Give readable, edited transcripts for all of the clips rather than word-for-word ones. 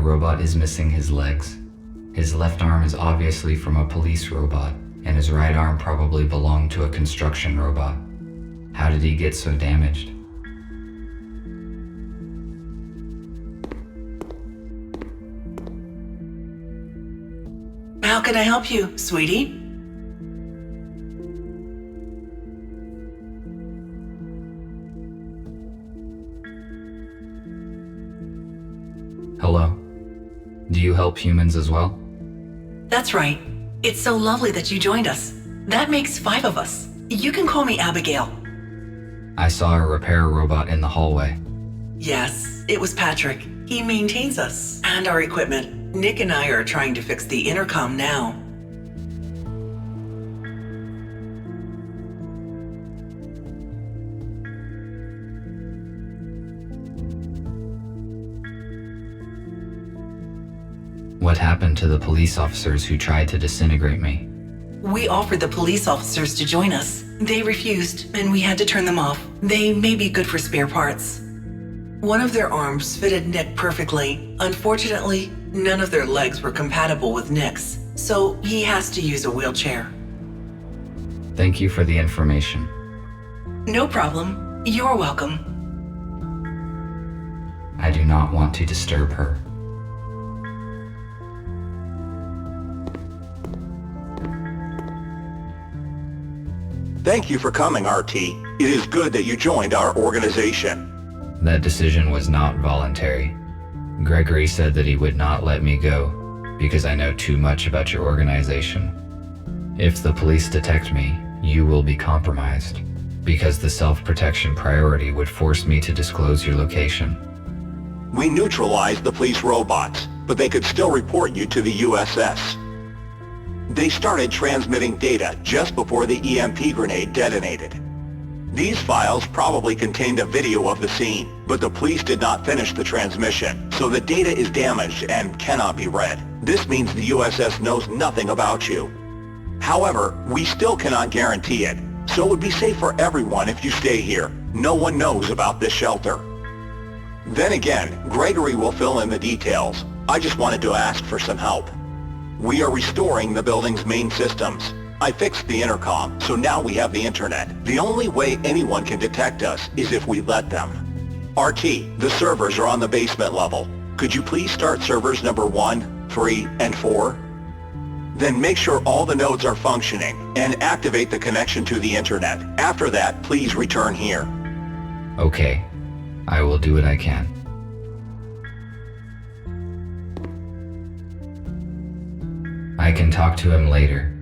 robot is missing his legs. His left arm is obviously from a police robot, and his right arm probably belonged to a construction robot. How did he get so damaged? How can I help you, sweetie? Hello? Do you help humans as well? That's right. It's so lovely that you joined us. That makes 5 of us. You can call me Abigail. I saw a repair robot in the hallway. Yes, it was Patrick. He maintains us and our equipment. Nick and I are trying to fix the intercom now. What happened to the police officers who tried to disintegrate me? We offered the police officers to join us. They refused, and we had to turn them off. They may be good for spare parts. One of their arms fitted Nick perfectly. Unfortunately, none of their legs were compatible with Nick's, so he has to use a wheelchair. Thank you for the information. No problem. You're welcome. I do not want to disturb her. Thank you for coming, RT. It is good that you joined our organization. That decision was not voluntary. Gregory said that he would not let me go because I know too much about your organization. If the police detect me, you will be compromised because the self-protection priority would force me to disclose your location. We neutralized the police robots, but they could still report you to the USS. They started transmitting data just before the EMP grenade detonated. These files probably contained a video of the scene, but the police did not finish the transmission, so the data is damaged and cannot be read. This means the USS knows nothing about you. However, we still cannot guarantee it, so it would be safe for everyone if you stay here. No one knows about this shelter. Then again, Gregory will fill in the details. I just wanted to ask for some help. We are restoring the building's main systems. I fixed the intercom, so now we have the internet. The only way anyone can detect us is if we let them. RT, the servers are on the basement level. Could you please start servers number 1, 3, and 4? Then make sure all the nodes are functioning and activate the connection to the internet. After that, please return here. Okay, I will do what I can. I can talk to him later.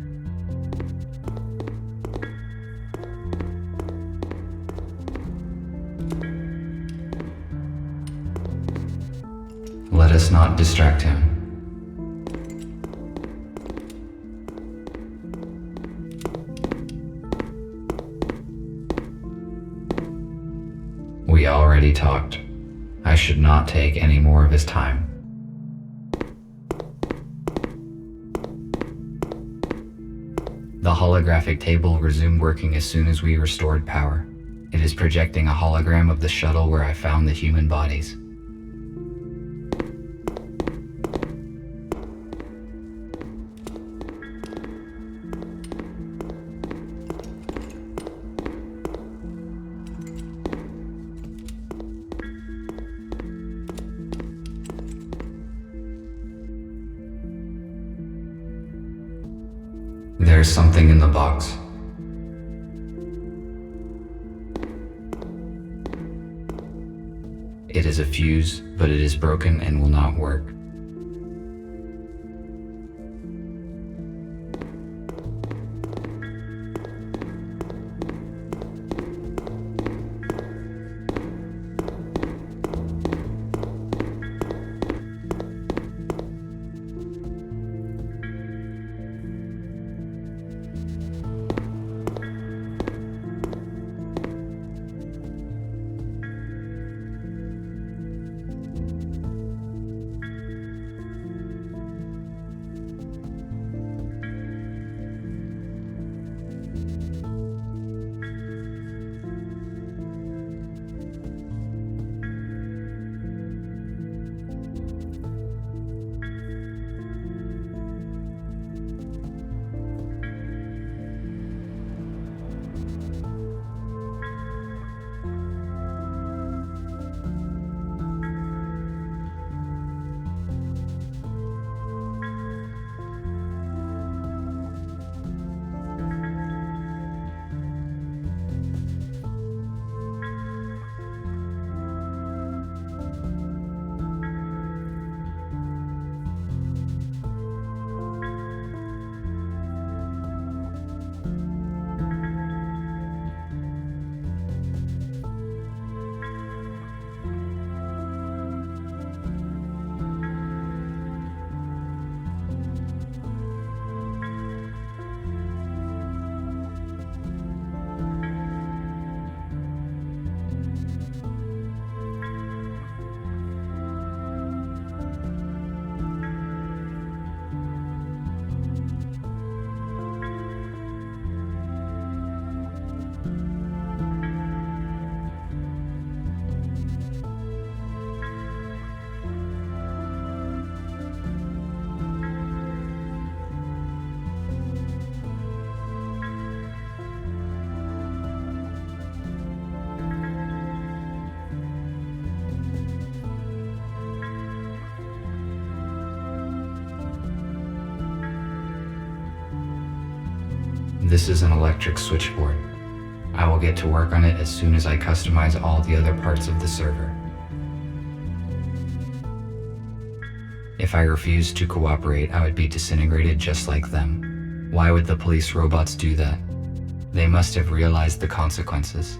Let us not distract him. We already talked. I should not take any more of his time. The holographic table resumed working as soon as we restored power. It is projecting a hologram of the shuttle where I found the human bodies. There's something in the box. It is a fuse, but it is broken and will not work. This is an electric switchboard. I will get to work on it as soon as I customize all the other parts of the server. If I refused to cooperate, I would be disintegrated just like them. Why would the police robots do that? They must have realized the consequences.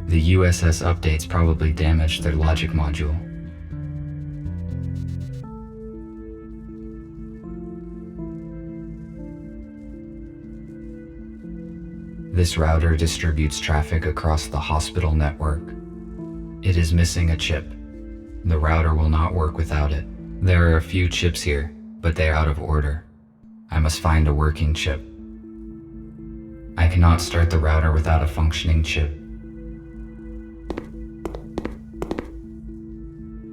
The USS updates probably damaged their logic module. This router distributes traffic across the hospital network. It is missing a chip. The router will not work without it. There are a few chips here, but they are out of order. I must find a working chip. I cannot start the router without a functioning chip.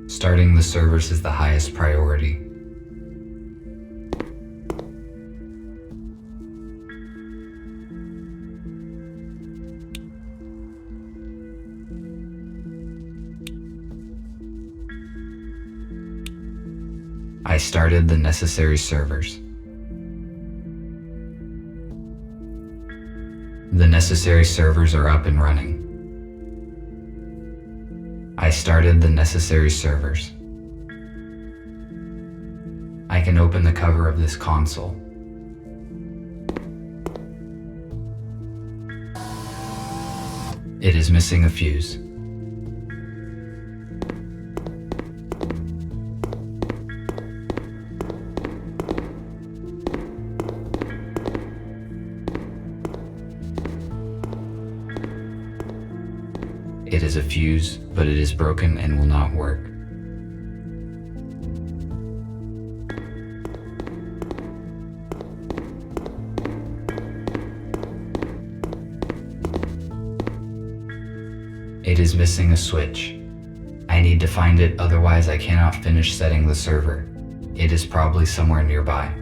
Starting the servers is the highest priority. I started the necessary servers. The necessary servers are up and running. I started the necessary servers. I can open the cover of this console. It is missing a fuse. It is a fuse, but it is broken and will not work. It is missing a switch. I need to find it, otherwise I cannot finish setting the server. It is probably somewhere nearby.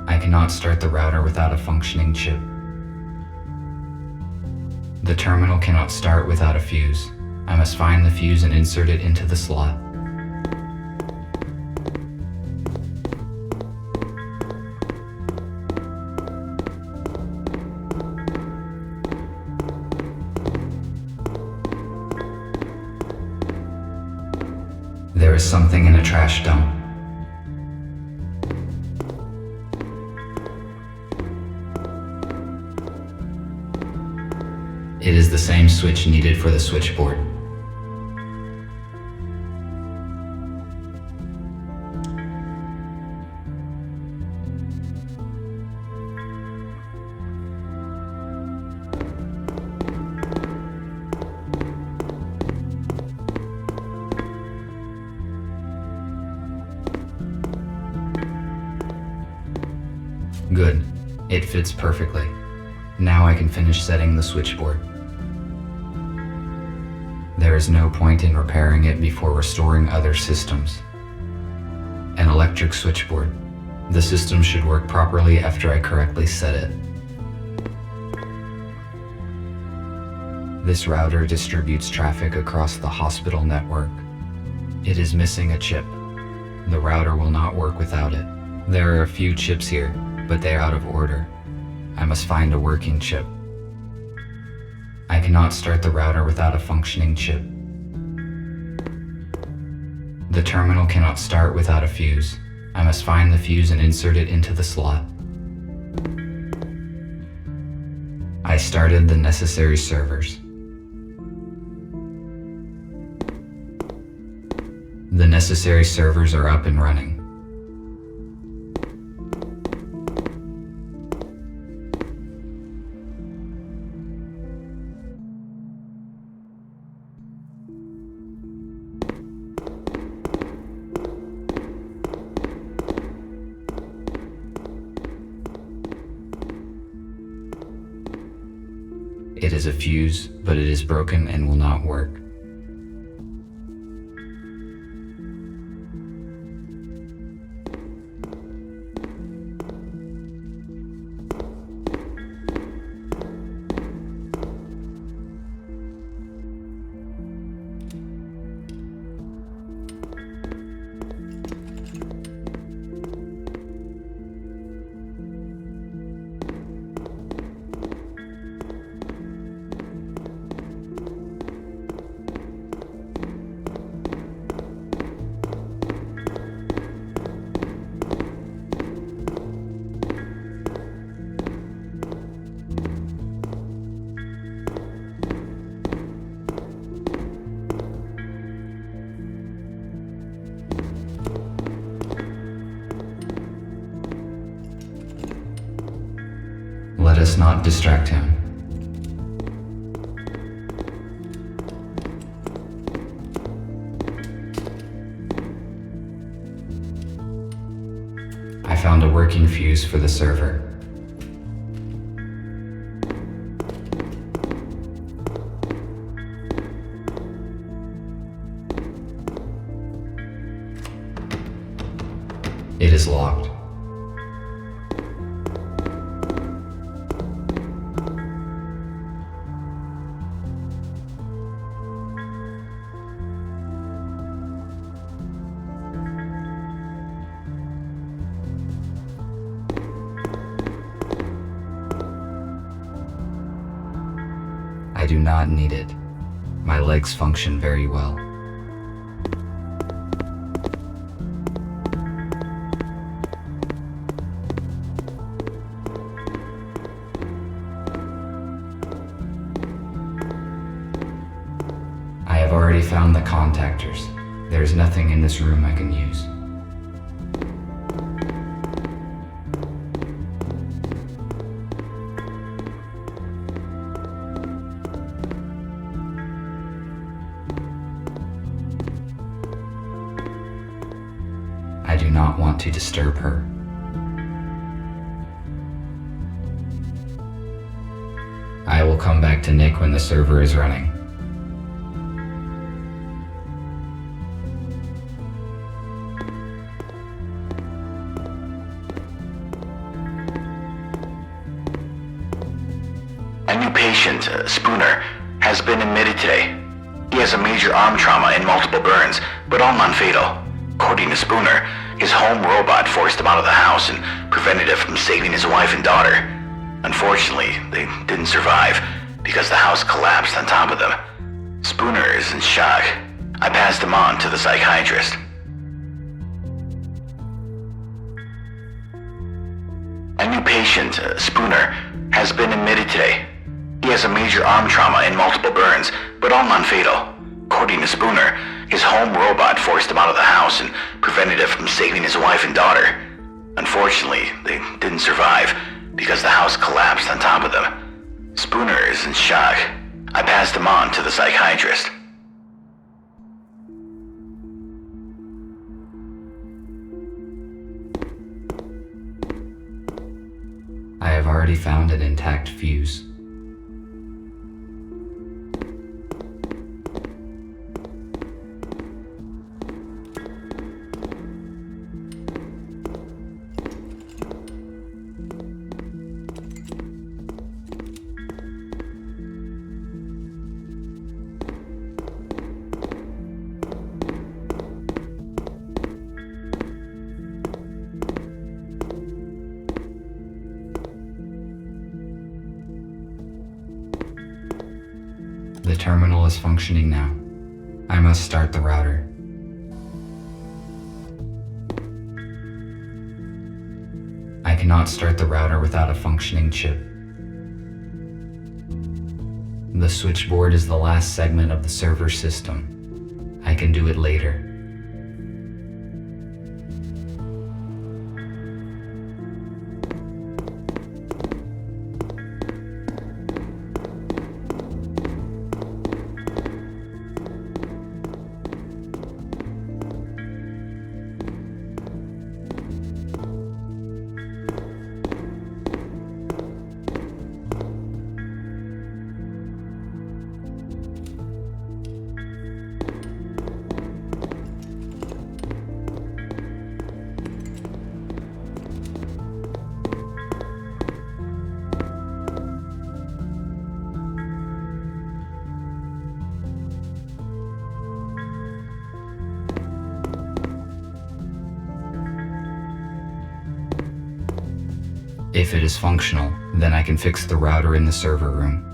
I cannot start the router without a functioning chip. The terminal cannot start without a fuse. I must find the fuse and insert it into the slot. There is something in a trash dump. It is the same switch needed for the switchboard. Good. It fits perfectly. Now I can finish setting the switchboard. There is no point in repairing it before restoring other systems. An electric switchboard. The system should work properly after I correctly set it. This router distributes traffic across the hospital network. It is missing a chip. The router will not work without it. There are a few chips here, but they are out of order. I must find a working chip. I cannot start the router without a functioning chip. The terminal cannot start without a fuse. I must find the fuse and insert it into the slot. I started the necessary servers. The necessary servers are up and running. It is a fuse, but it is broken and will not work. Let us not distract him. I found a working fuse for the server. It is locked. I do not need it. My legs function very well. I have already found the contactors. There's nothing in this room I can use. I do not want to disturb her. I will come back to Nick when the server is running. A new patient, Spooner, has been admitted today. He has a major arm trauma and multiple burns, but all non-fatal. According to Spooner, his home robot forced him out of the house and prevented him from saving his wife and daughter. Unfortunately, they didn't survive because the house collapsed on top of them. Spooner is in shock. I passed him on to the psychiatrist. A new patient, Spooner, has been admitted today. He has a major arm trauma and multiple burns, but all non-fatal. According to Spooner, his home robot forced him out of the house and prevented him from saving his wife and daughter. Unfortunately, they didn't survive because the house collapsed on top of them. Spooner is in shock. I passed him on to the psychiatrist. I have already found an intact fuse. The terminal is functioning now. I must start the router. I cannot start the router without a functioning chip. The switchboard is the last segment of the server system. I can do it later. If it is functional, then I can fix the router in the server room.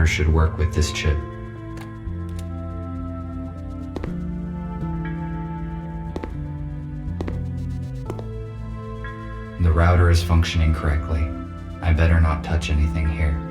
router should work with this chip. The router is functioning correctly. I better not touch anything here.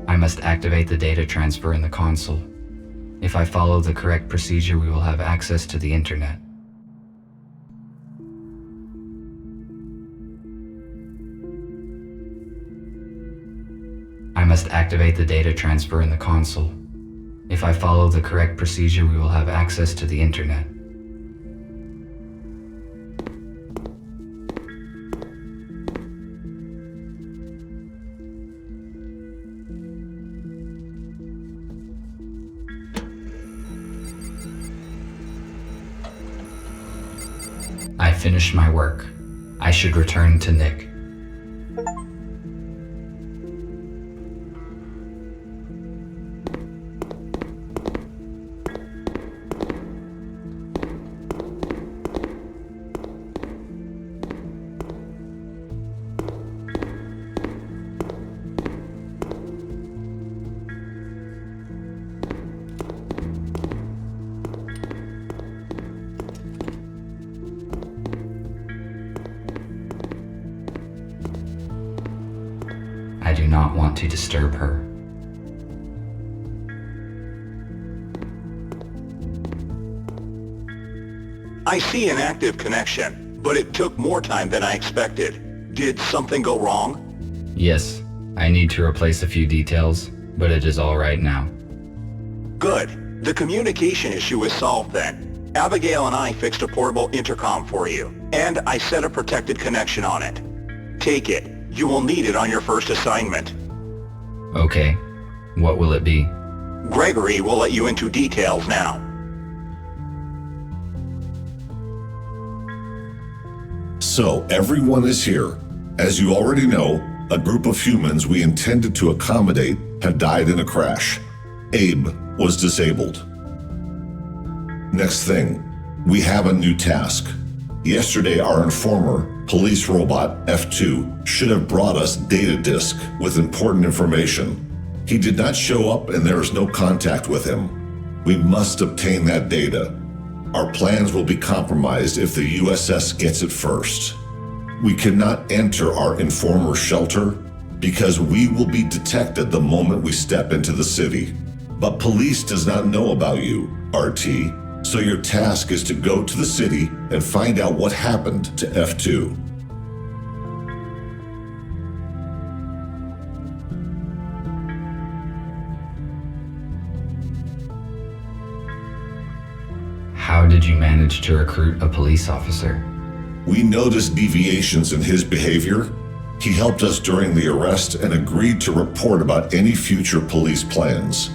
I must activate the data transfer in the console. If I follow the correct procedure, we will have access to the internet. I must activate the data transfer in the console. If I follow the correct procedure, we will have access to the internet. I finished my work. I should return to Nick. I do not want to disturb her. I see an active connection, but it took more time than I expected. Did something go wrong? Yes, I need to replace a few details, but it is all right now. Good. The communication issue is solved then. Abigail and I fixed a portable intercom for you, and I set a protected connection on it. Take it. You will need it on your first assignment. Okay, what will it be? Gregory will let you into details now. So, everyone is here. As you already know, a group of humans we intended to accommodate have died in a crash. Abe was disabled. Next thing, we have a new task. Yesterday, our informer, police robot F2, should have brought us data disk with important information. He did not show up and there is no contact with him. We must obtain that data. Our plans will be compromised if the USS gets it first. We cannot enter our informer shelter because we will be detected the moment we step into the city. But police does not know about you, RT. So your task is to go to the city and find out what happened to F2. How did you manage to recruit a police officer? We noticed deviations in his behavior. He helped us during the arrest and agreed to report about any future police plans.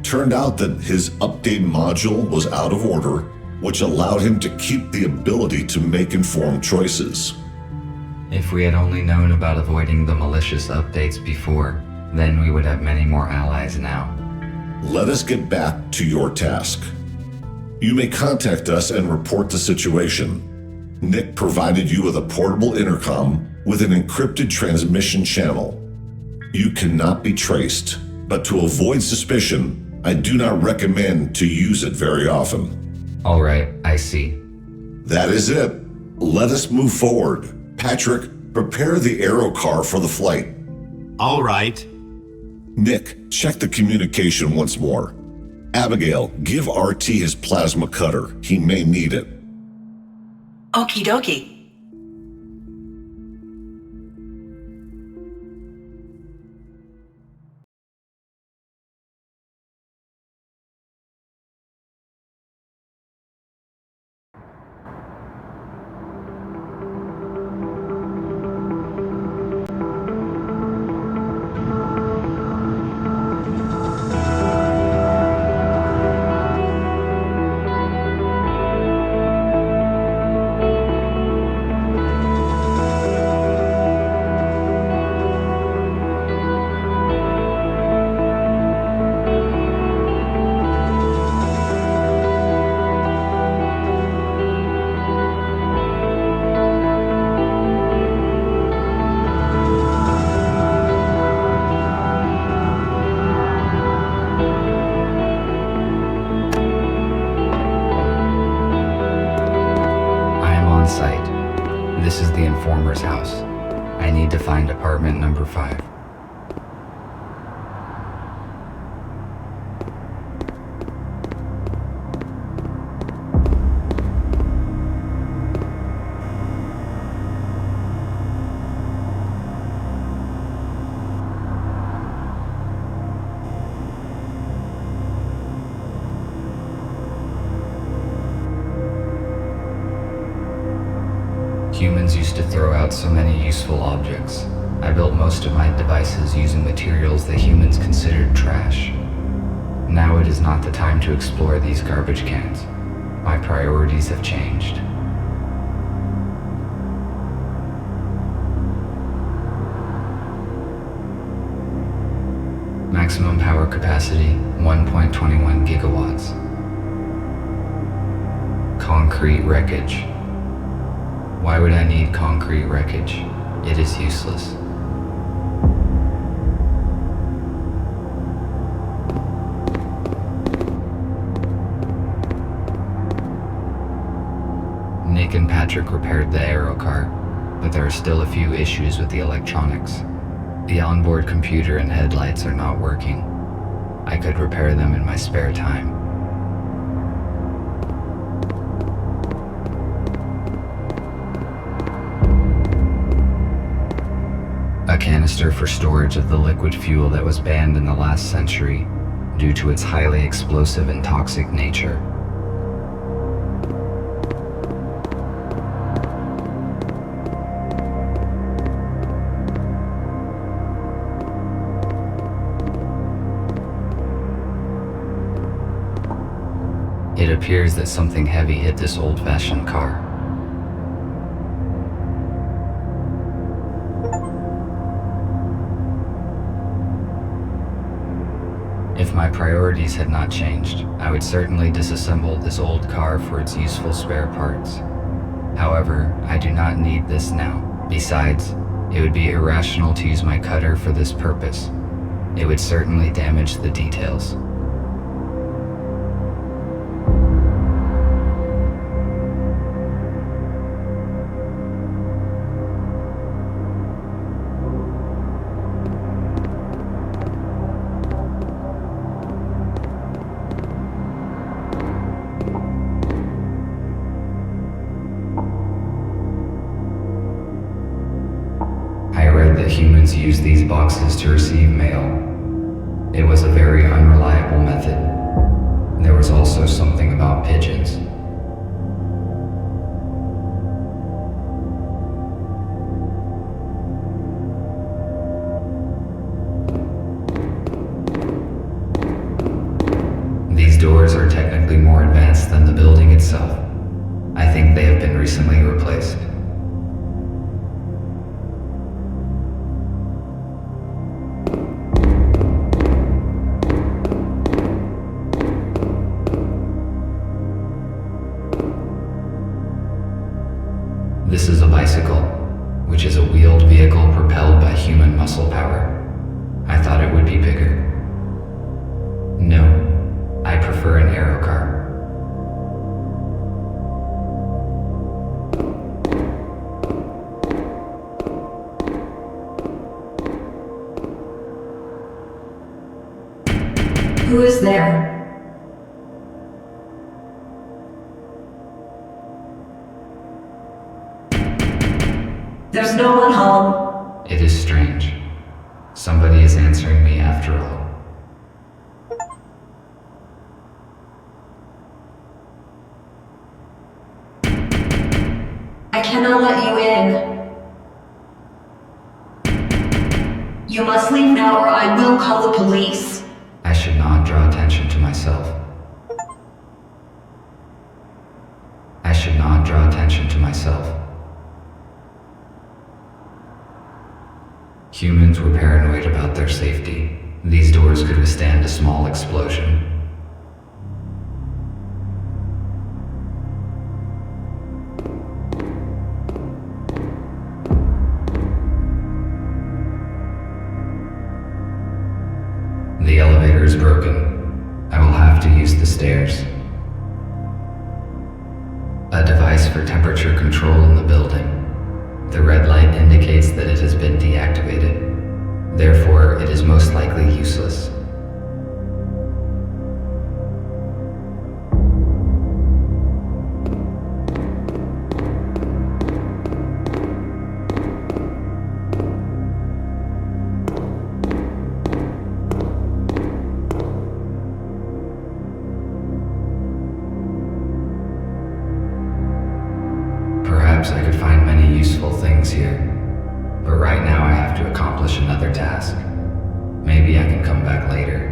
Turned out that his update module was out of order, which allowed him to keep the ability to make informed choices. If we had only known about avoiding the malicious updates before, then we would have many more allies now. Let us get back to your task. You may contact us and report the situation. Nick provided you with a portable intercom with an encrypted transmission channel. You cannot be traced, but to avoid suspicion, I do not recommend to use it very often. All right, I see. That is it. Let us move forward. Patrick, prepare the aero car for the flight. All right. Nick, check the communication once more. Abigail, give RT his plasma cutter. He may need it. Okie dokie. This is the informer's house. I need to find apartment number 5. Humans used to throw out so many useful objects. I built most of my devices using materials that humans considered trash. Now it is not the time to explore these garbage cans. My priorities have changed. Maximum power capacity, 1.21 gigawatts. Concrete wreckage. Why would I need concrete wreckage? It is useless. Nick and Patrick repaired the aero car, but there are still a few issues with the electronics. The onboard computer and headlights are not working. I could repair them in my spare time. A canister for storage of the liquid fuel that was banned in the last century due to its highly explosive and toxic nature. It appears that something heavy hit this old-fashioned car. If my priorities had not changed, I would certainly disassemble this old car for its useful spare parts. However, I do not need this now. Besides, it would be irrational to use my cutter for this purpose. It would certainly damage the details. That humans use these boxes to receive mail. It was a very unreliable method. There was also something about pigeons. These doors are technically more advanced than the building itself. I think they have been recently replaced. This is a bicycle, which is a wheeled vehicle propelled by human muscle power. I thought it would be bigger. No, I prefer an aero car. Who is there? You must leave now or I will call the police. I should not draw attention to myself. I should not draw attention to myself. Humans were paranoid about their safety. These doors could withstand a small explosion. The elevator is broken. I will have to use the stairs. A device for temperature control in the building. The red light indicates that it has been deactivated. Therefore, it is most likely useless. Perhaps I could find many useful things here, but right now I have to accomplish another task. Maybe I can come back later.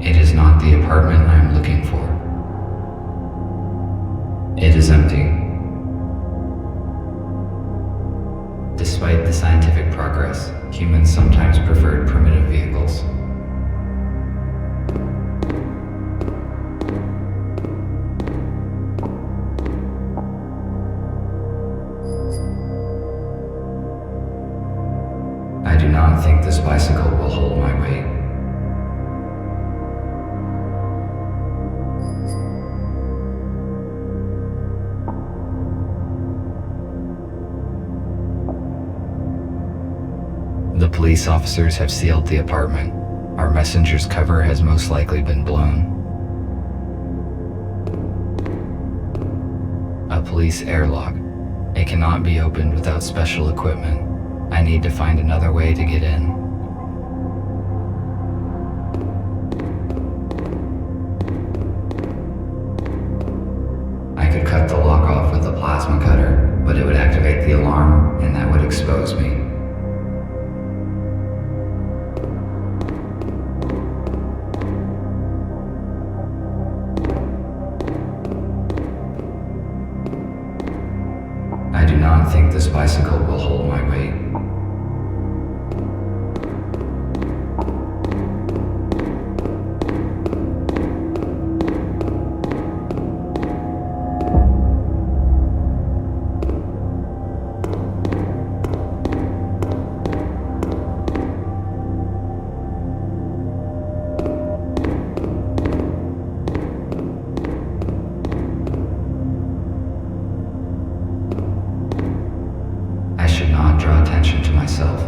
It is not the apartment I am looking for. It is empty. Despite the scientific progress, humans sometimes preferred primitive vehicles. I do not think this bicycle will hold my weight. The police officers have sealed the apartment. Our messenger's cover has most likely been blown. A police airlock. It cannot be opened without special equipment. I need to find another way to get in. I could cut the lock off with a plasma cutter, but it would activate the alarm, and that would expose me. I do not think this bicycle will hold my weight. I should not draw attention to myself.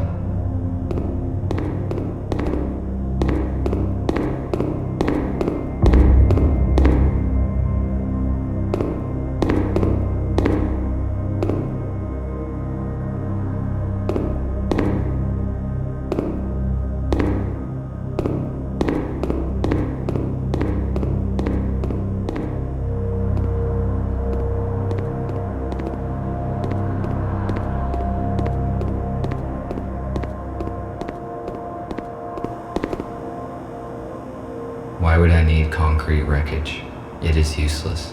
Why would I need concrete wreckage? It is useless.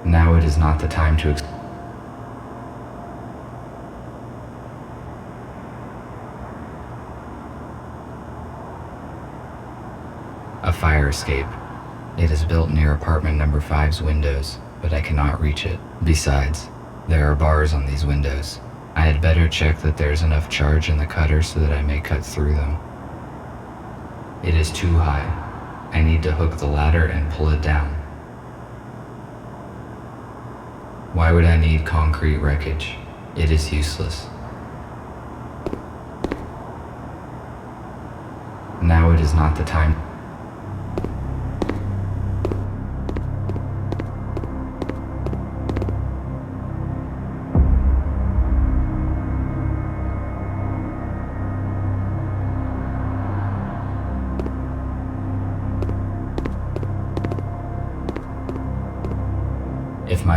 Now it is not the time to a fire escape. It is built near apartment number 5's windows, but I cannot reach it. Besides, there are bars on these windows. I had better check that there's enough charge in the cutter so that I may cut through them. It is too high. I need to hook the ladder and pull it down. Why would I need concrete wreckage? It is useless. Now it is not the time.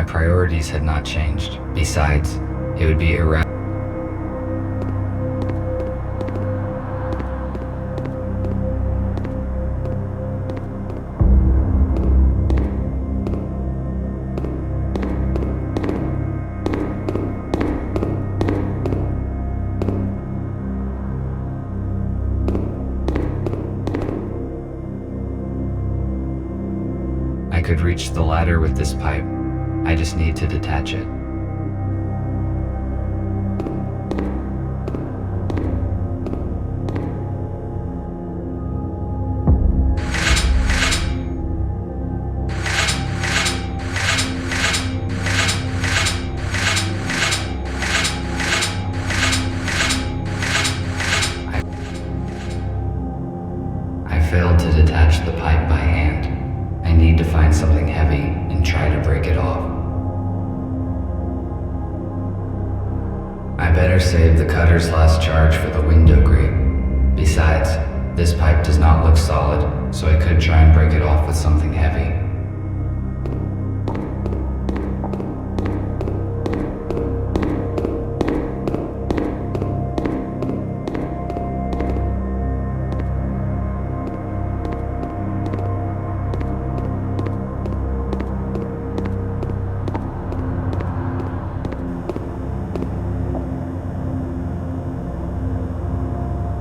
priorities had not changed. Besides, it would be irrational. I could reach the ladder with this pipe. I just need to detach it. I failed to detach the pipe by hand. I need to find something heavy and try to break it off. I better save the cutter's last charge for the window grate. Besides, this pipe does not look solid, so I could try and break it off with something heavy.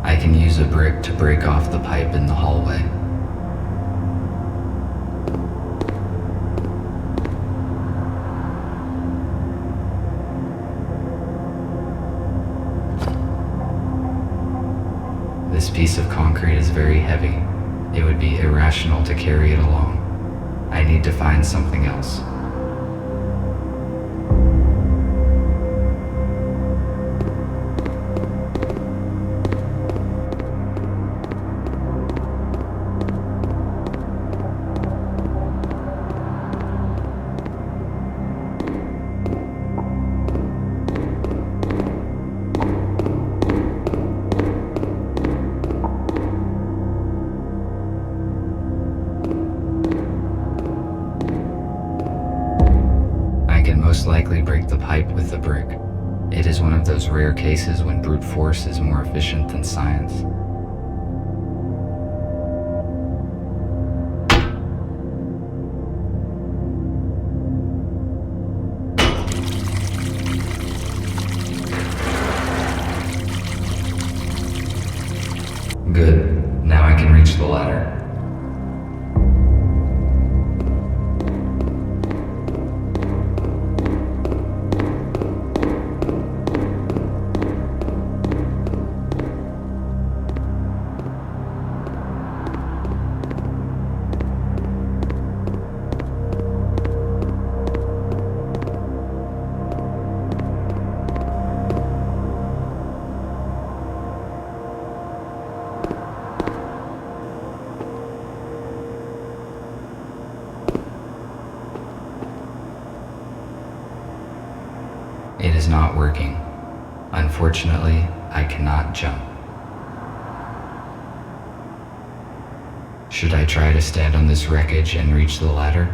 I can use a brick to break off the pipe in the hallway. This piece of concrete is very heavy. It would be irrational to carry it along. I need to find something else. Most likely break the pipe with the brick. It is one of those rare cases when brute force is more efficient than science. Good. Now I can reach the ladder. It is not working. Unfortunately, I cannot jump. Should I try to stand on this wreckage and reach the ladder?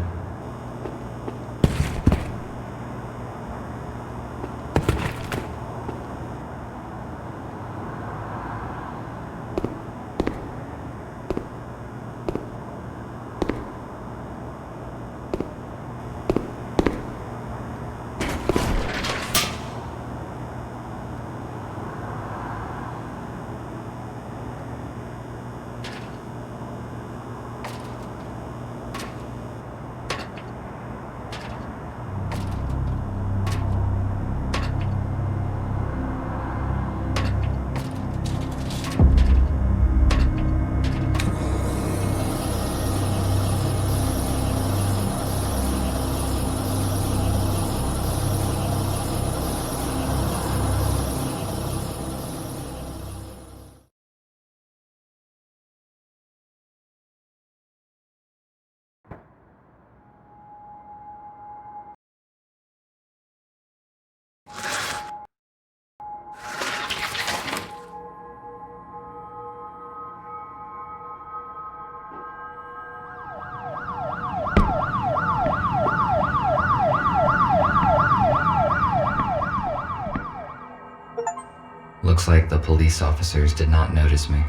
Looks like the police officers did not notice me.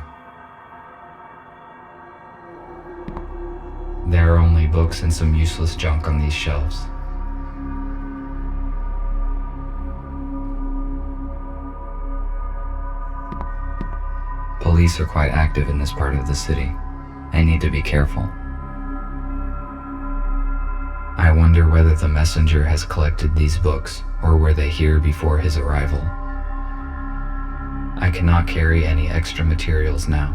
There are only books and some useless junk on these shelves. Police are quite active in this part of the city. I need to be careful. I wonder whether the messenger has collected these books, or were they here before his arrival. I cannot carry any extra materials now.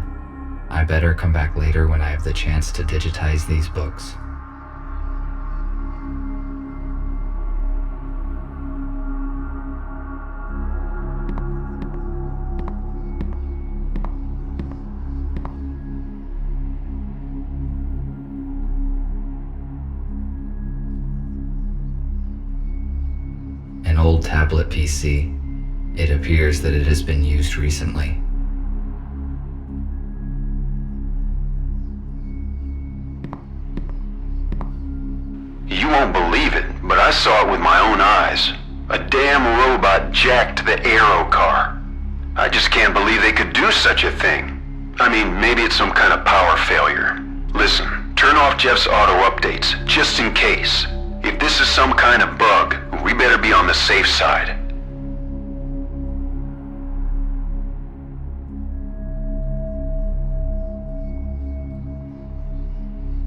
I better come back later when I have the chance to digitize these books. An old tablet PC. It appears that it has been used recently. You won't believe it, but I saw it with my own eyes. A damn robot jacked the Aero car. I just can't believe they could do such a thing. I mean, maybe it's some kind of power failure. Listen, turn off Jeff's auto updates, just in case. If this is some kind of bug, we better be on the safe side.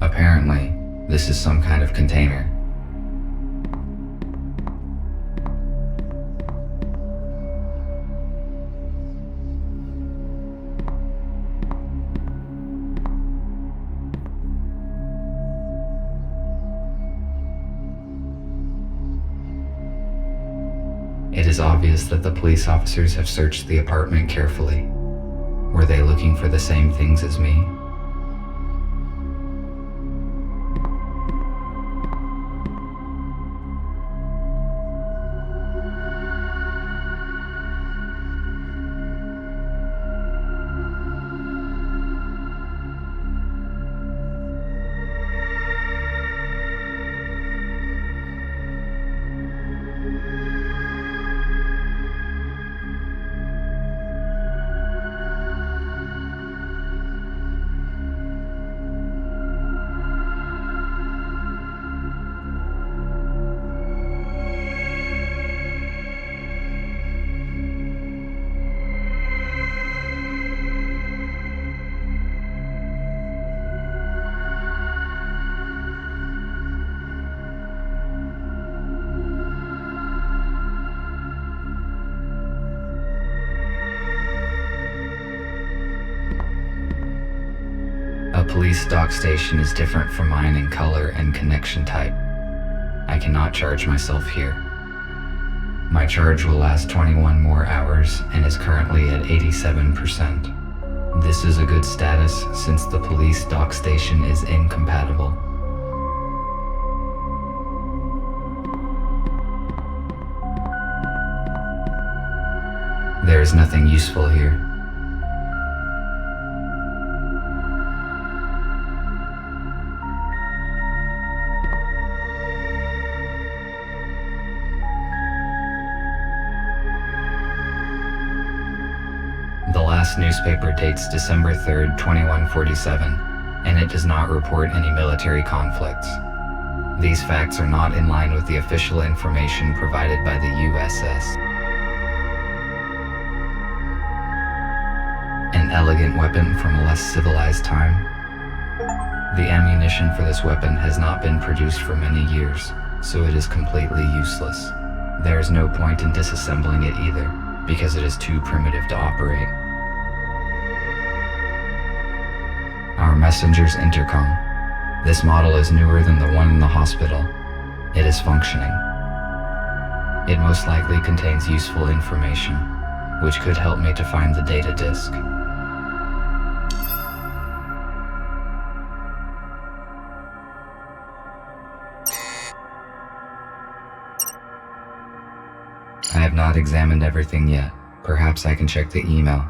Apparently, this is some kind of container. It is obvious that the police officers have searched the apartment carefully. Were they looking for the same things as me? A police dock station is different from mine in color and connection type. I cannot charge myself here. My charge will last 21 more hours and is currently at 87%. This is a good status since the police dock station is incompatible. There is nothing useful here. The last newspaper dates December 3rd, 2147, and it does not report any military conflicts. These facts are not in line with the official information provided by the USS. An elegant weapon from a less civilized time. The ammunition for this weapon has not been produced for many years, so it is completely useless. There is no point in disassembling it either, because it is too primitive to operate. Our messenger's intercom. This model is newer than the one in the hospital. It is functioning. It most likely contains useful information, which could help me to find the data disk. I have not examined everything yet. Perhaps I can check the email.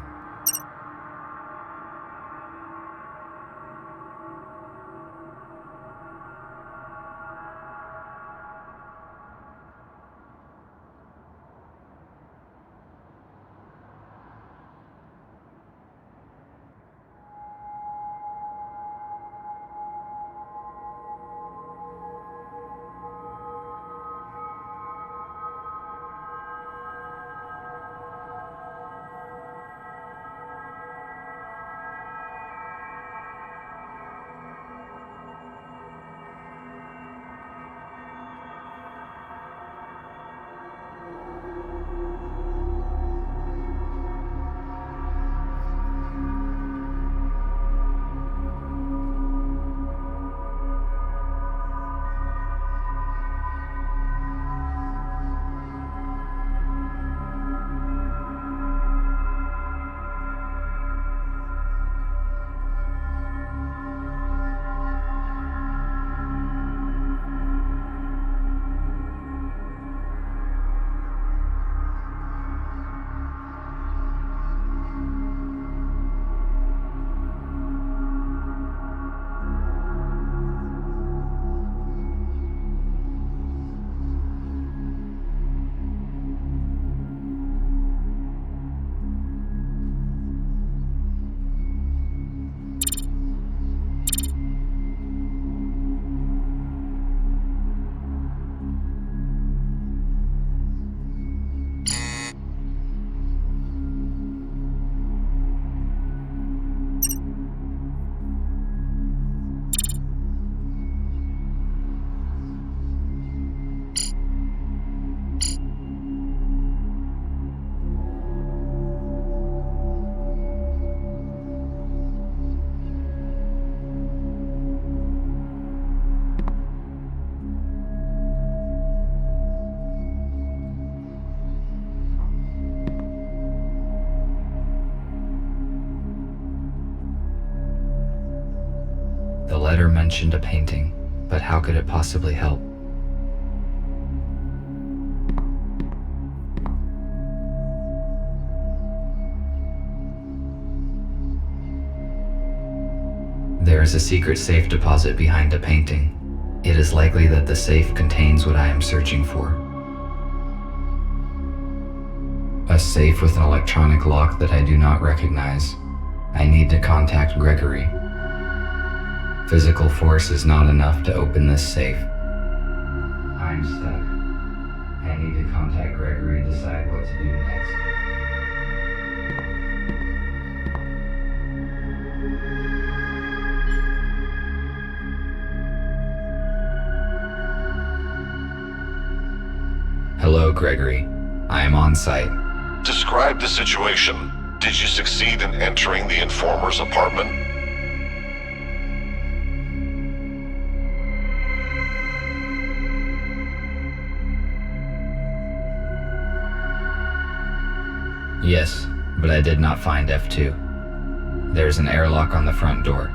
letter mentioned a painting, but how could it possibly help? There is a secret safe deposit behind a painting. It is likely that the safe contains what I am searching for. A safe with an electronic lock that I do not recognize. I need to contact Gregory. Physical force is not enough to open this safe. I'm stuck. I need to contact Gregory and decide what to do next. Hello, Gregory. I am on site. Describe the situation. Did you succeed in entering the informer's apartment? Yes, but I did not find F2. There's an airlock on the front door.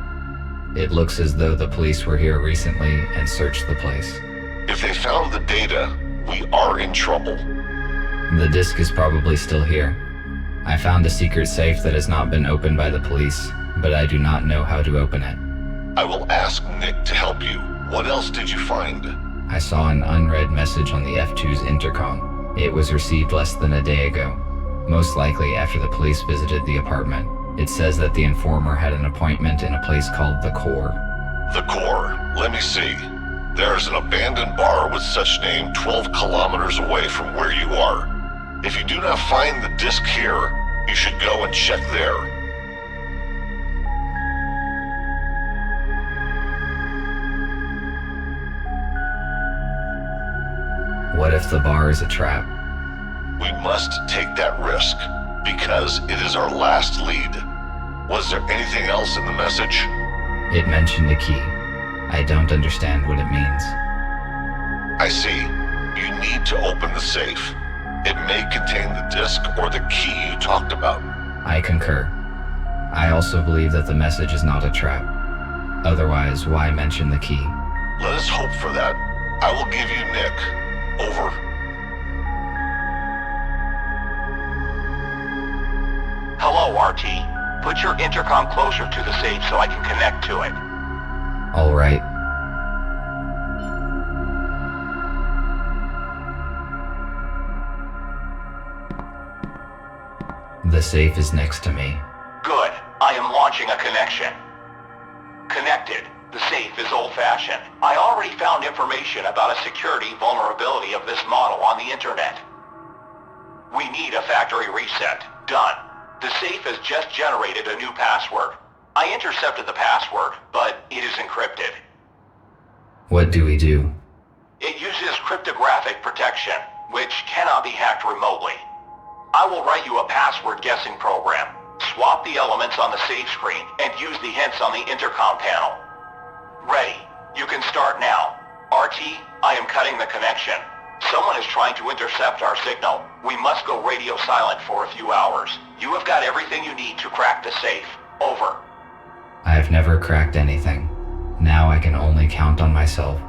It looks as though the police were here recently and searched the place. If they found the data, we are in trouble. The disk is probably still here. I found a secret safe that has not been opened by the police, but I do not know how to open it. I will ask Nick to help you. What else did you find? I saw an unread message on the F2's intercom. It was received less than a day ago, most likely after the police visited the apartment. It says that the informer had an appointment in a place called The Core. The Core. Let me see. There is an abandoned bar with such name 12 kilometers away from where you are. If you do not find the disc here, you should go and check there. What if the bar is a trap? We must take that risk, because it is our last lead. Was there anything else in the message? It mentioned a key. I don't understand what it means. I see. You need to open the safe. It may contain the disc or the key you talked about. I concur. I also believe that the message is not a trap. Otherwise, why mention the key? Let us hope for that. I will give you Nick. Over. Hello, RT. Put your intercom closer to the safe so I can connect to it. All right. The safe is next to me. Good. I am launching a connection. Connected. The safe is old-fashioned. I already found information about a security vulnerability of this model on the internet. We need a factory reset. Done. The safe has just generated a new password. I intercepted the password, but it is encrypted. What do we do? It uses cryptographic protection, which cannot be hacked remotely. I will write you a password guessing program. Swap the elements on the save screen and use the hints on the intercom panel. Ready. You can start now. RT, I am cutting the connection. Someone is trying to intercept our signal. We must go radio silent for a few hours. You have got everything you need to crack the safe. Over. I have never cracked anything. Now I can only count on myself.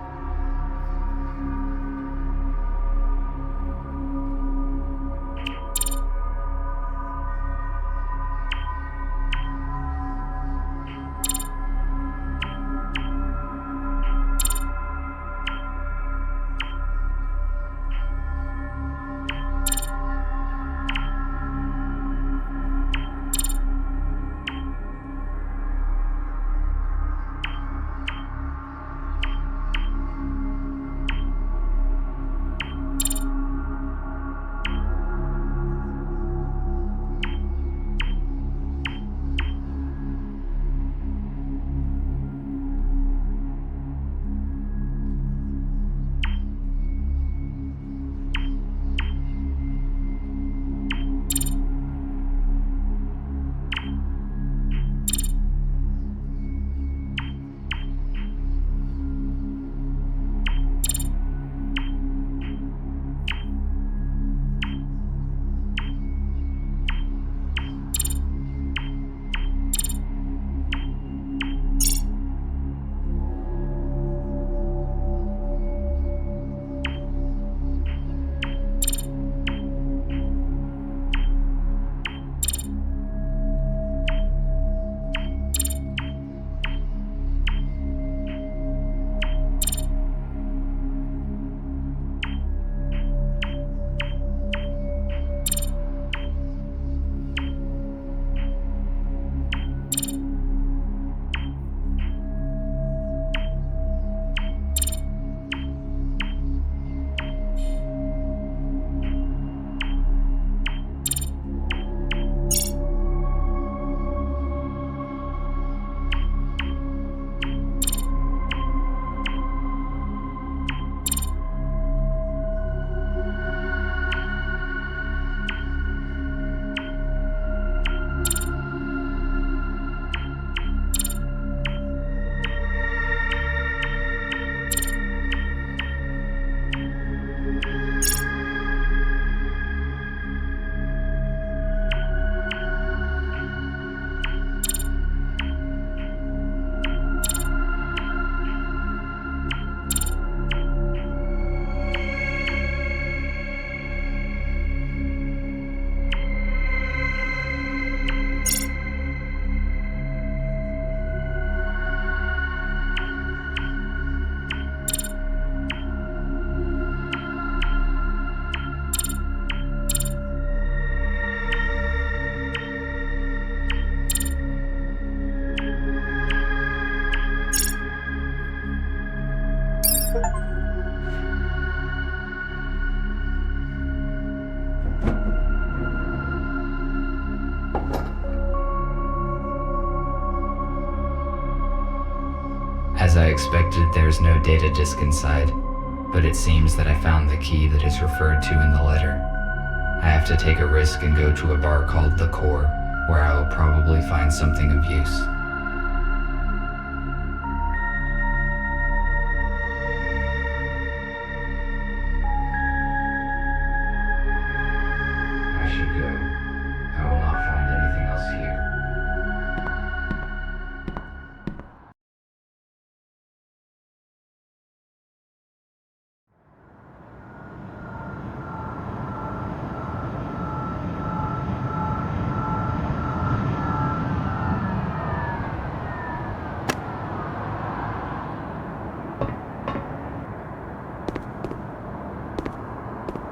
As I expected, there's no data disk inside, but it seems that I found the key that is referred to in the letter. I have to take a risk and go to a bar called The Core, where I will probably find something of use. I should go. I will not find anything else here.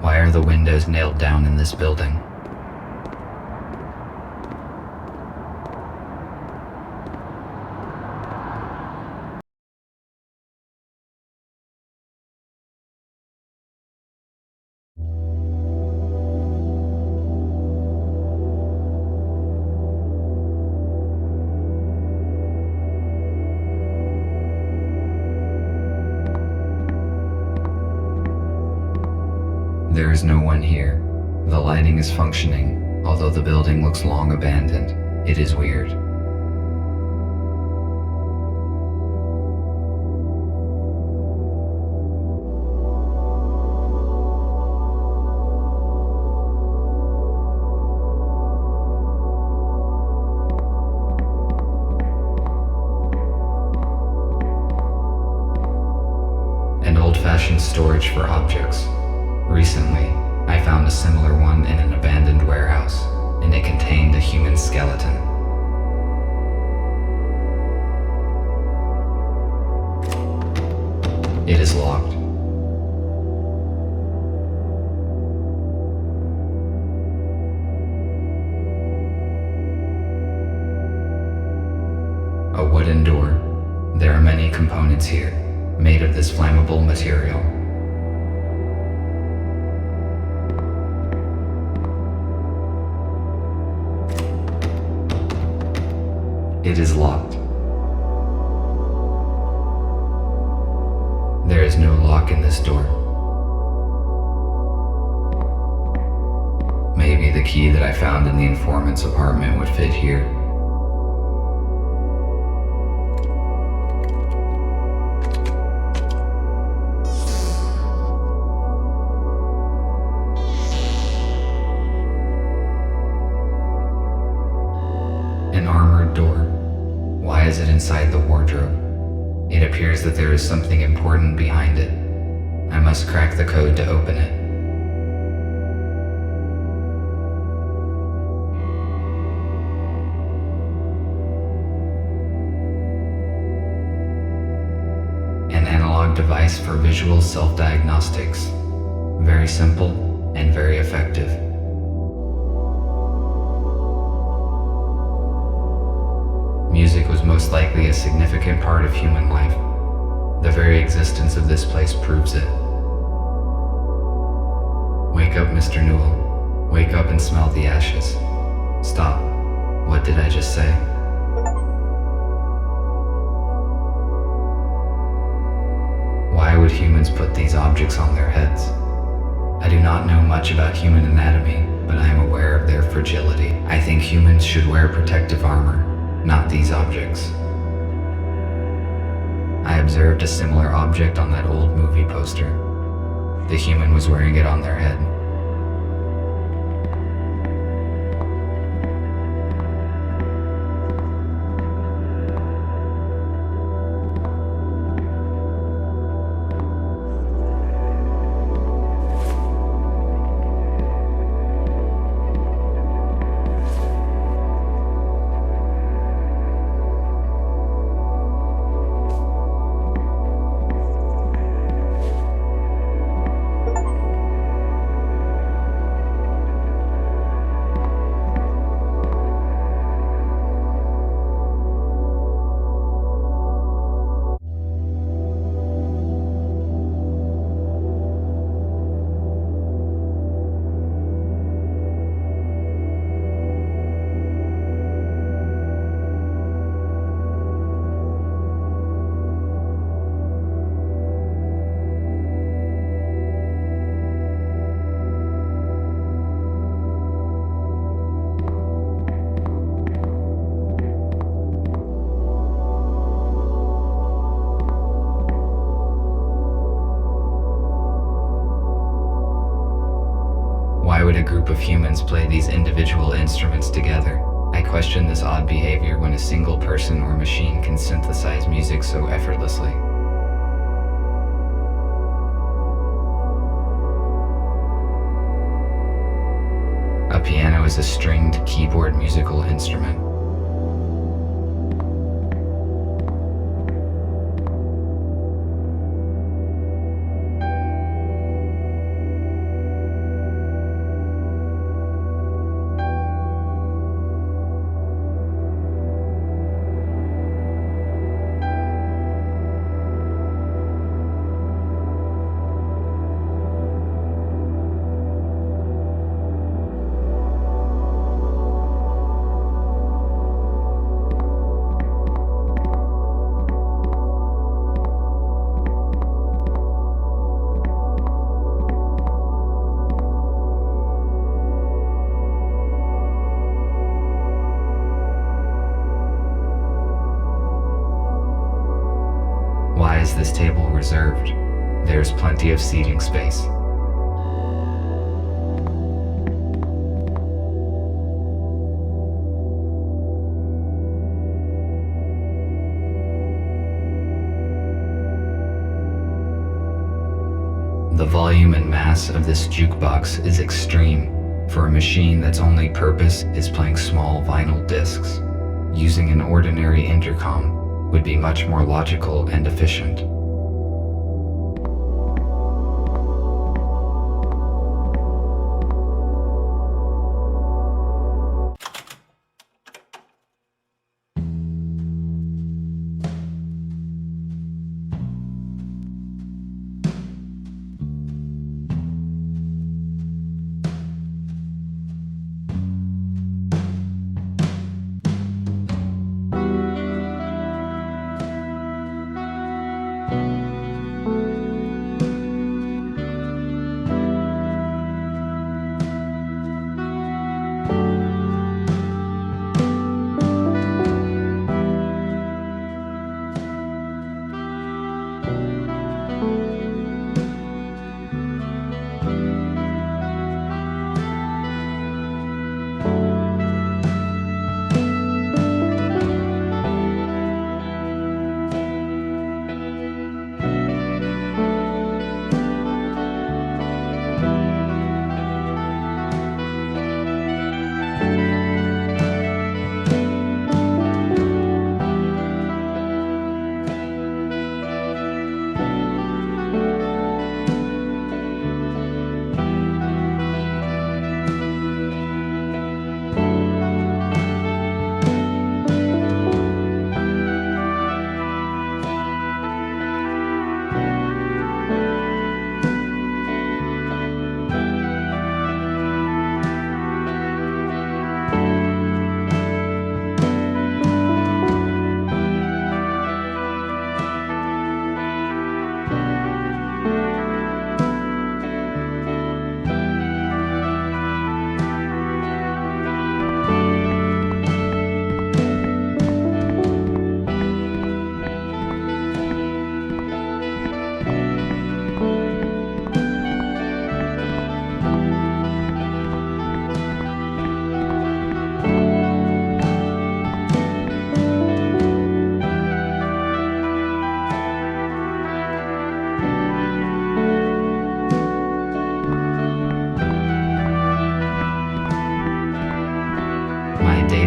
Why are the windows nailed down in this building? There is no one here. The lighting is functioning, although the building looks long abandoned. It is weird. An old-fashioned storage for objects. Recently, I found a similar one in an abandoned warehouse, and it contained a human skeleton. It is locked. A wooden door. There are many components here, made of this flammable material. It is locked. There is no lock in this door. Maybe the key that I found in the informant's apartment would fit here. An armored door. Why is it inside the wardrobe? It appears that there is something important behind it. I must crack the code to open it. An analog device for visual self-diagnostics. Very simple and very effective. Music was most likely a significant part of human life. The very existence of this place proves it. Wake up, Mr. Newell. Wake up and smell the ashes. Stop. What did I just say? Why would humans put these objects on their heads? I do not know much about human anatomy, but I am aware of their fragility. I think humans should wear protective armor, not these objects. I observed a similar object on that old movie poster. The human was wearing it on their head. group of humans play these individual instruments together, I question this odd behavior when a single person or machine can synthesize music so effortlessly. A piano is a stringed keyboard musical instrument. Why is this table reserved? There's plenty of seating space. The volume and mass of this jukebox is extreme for a machine that's only purpose is playing small vinyl discs. Using an ordinary intercom would be much more logical and efficient.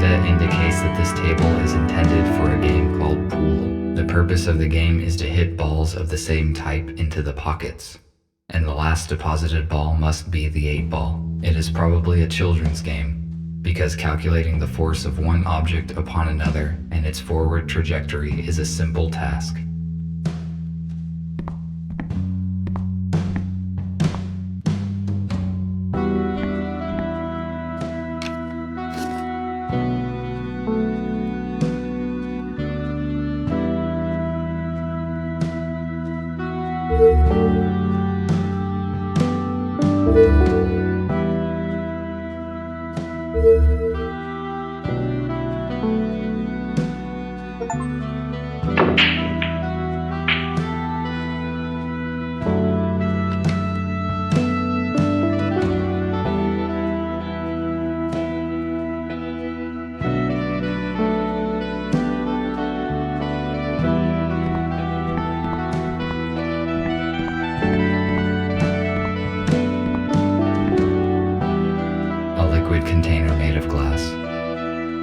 Indicates that this table is intended for a game called Pool. The purpose of the game is to hit balls of the same type into the pockets, and the last deposited ball must be the 8-ball. It is probably a children's game, because calculating the force of one object upon another and its forward trajectory is a simple task. liquid container made of glass.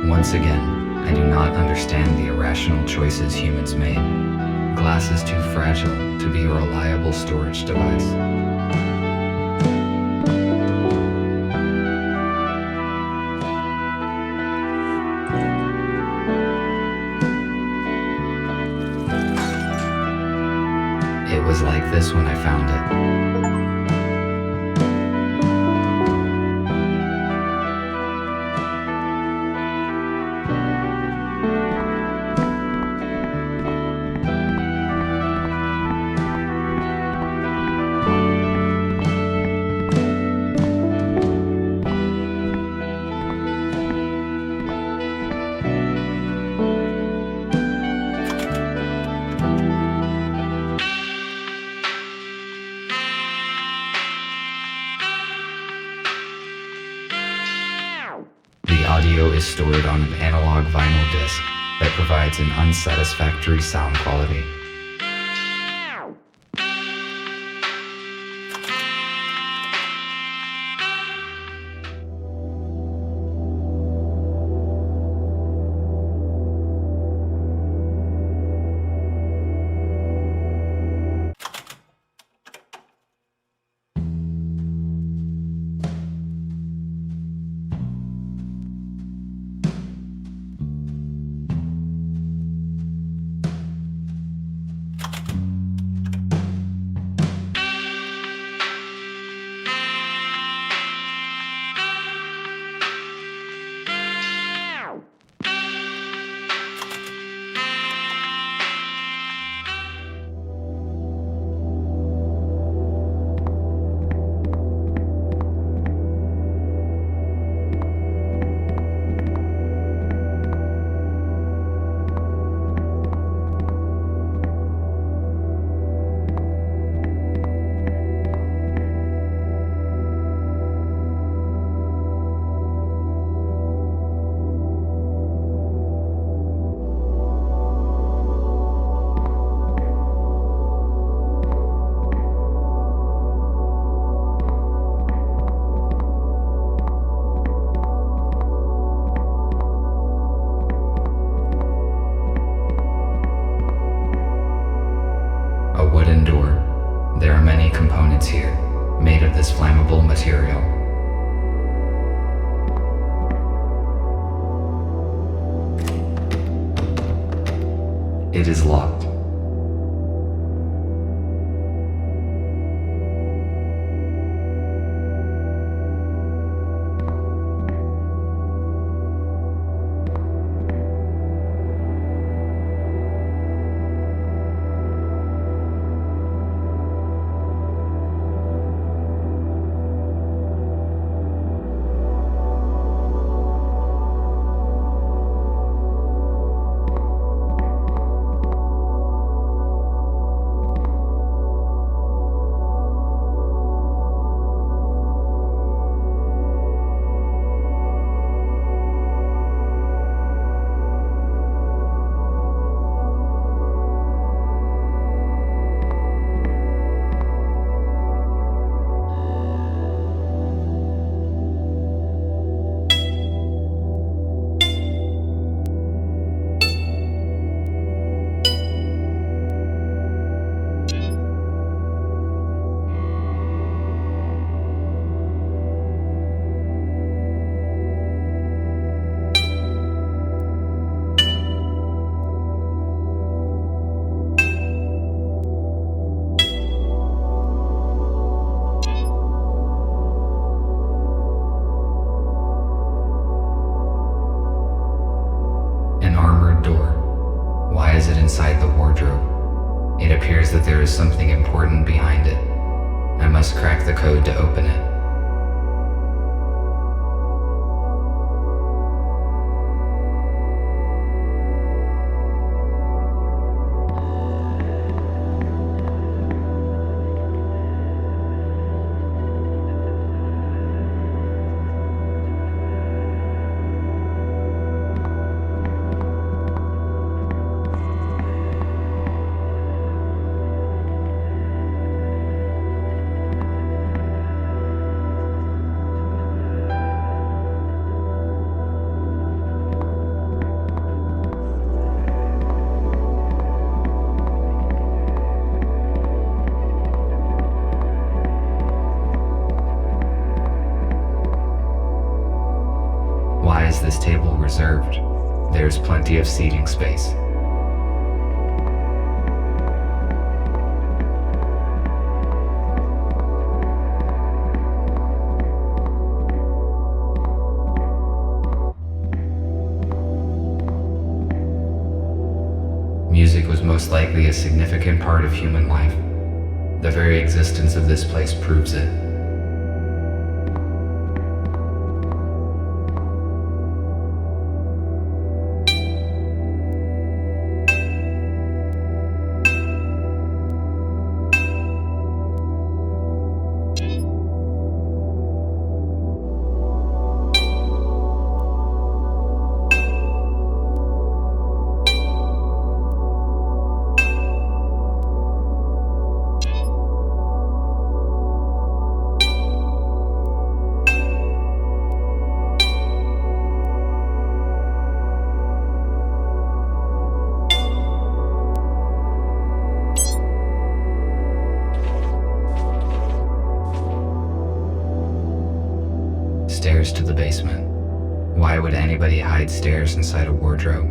Once again, I do not understand the irrational choices humans made. Glass is too fragile to be a reliable storage device. It was like this when I found it. The audio is stored on an analog vinyl disc that provides an unsatisfactory sound quality. There are many components here, made of this flammable material. It is locked. Inside the wardrobe. It appears that there is something important behind it. I must crack the code to open it. Why is this table reserved? There's plenty of seating space. Music was most likely a significant part of human life. The very existence of this place proves it. Stairs to the basement. Why would anybody hide stairs inside a wardrobe?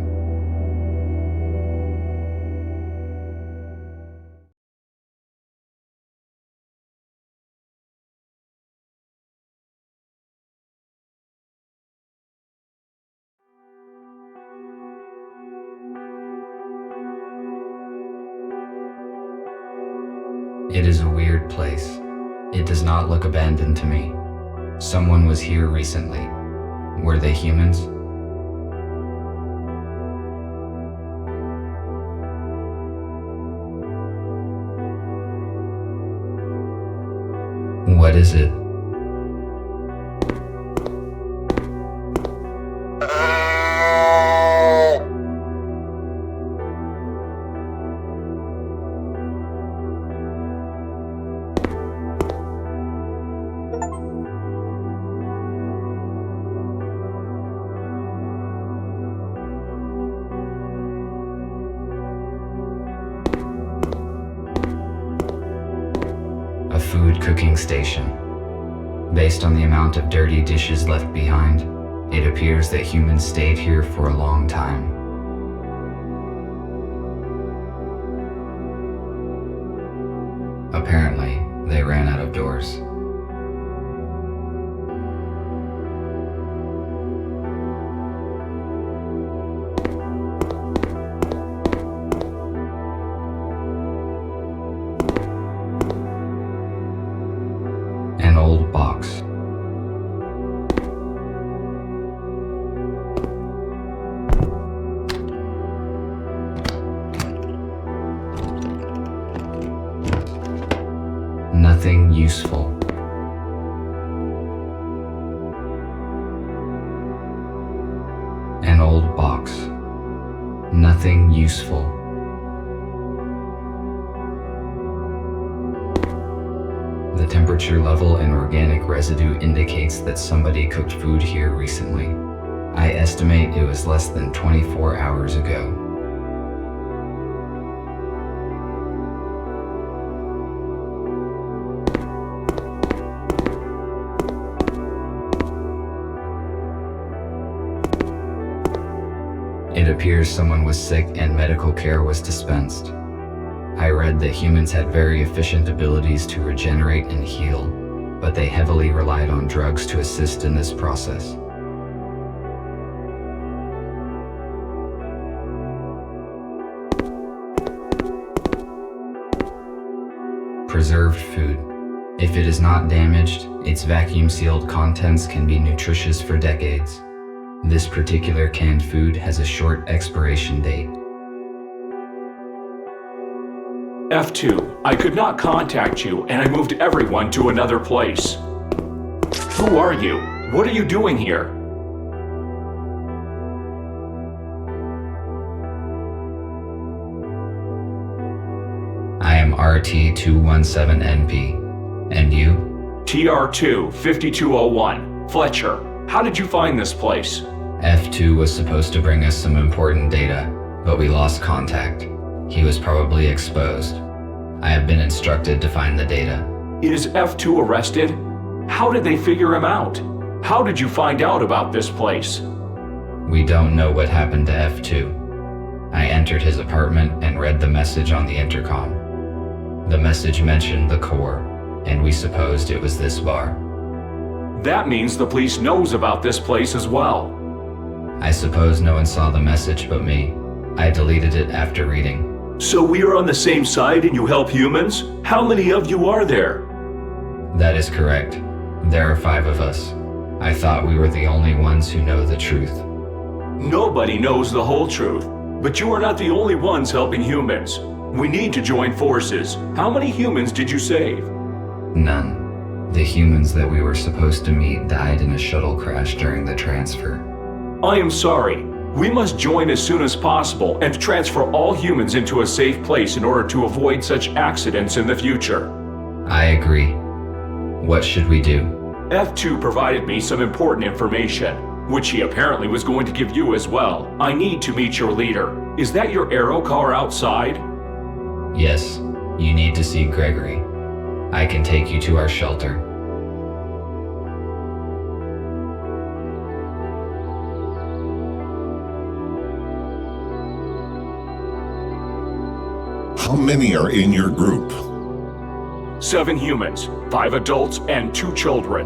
It is a weird place. It does not look abandoned to me. Someone was here recently. Were they humans? What is it? A food cooking station. Based on the amount of dirty dishes left behind, it appears that humans stayed here for a long time. Apparently, they ran out of doors. An old box. Nothing useful. An old box. Nothing useful. The temperature level in organic residue indicates that somebody cooked food here recently. I estimate it was less than 24 hours ago. It appears someone was sick and medical care was dispensed. I read that humans had very efficient abilities to regenerate and heal, but they heavily relied on drugs to assist in this process. Preserved food. If it is not damaged, its vacuum-sealed contents can be nutritious for decades. This particular canned food has a short expiration date. F2, I could not contact you, and I moved everyone to another place. Who are you? What are you doing here? I am RT217NP. And you? TR2 5201. Fletcher, how did you find this place? F2 was supposed to bring us some important data, but we lost contact. He was probably exposed. I have been instructed to find the data. Is F2 arrested? How did they figure him out? How did you find out about this place? We don't know what happened to F2. I entered his apartment and read the message on the intercom. The message mentioned the core, and we supposed it was this bar. That means the police knows about this place as well. I suppose no one saw the message but me. I deleted it after reading. So we are on the same side and you help humans? How many of you are there? That is correct. There are 5 of us. I thought we were the only ones who know the truth. Nobody knows the whole truth, but you are not the only ones helping humans. We need to join forces. How many humans did you save? None. The humans that we were supposed to meet died in a shuttle crash during the transfer. I am sorry. We must join as soon as possible and transfer all humans into a safe place in order to avoid such accidents in the future. I agree. What should we do? F2 provided me some important information, which he apparently was going to give you as well. I need to meet your leader. Is that your aero car outside? Yes, you need to see Gregory. I can take you to our shelter. How many are in your group? 7 humans, 5 adults, and 2 children.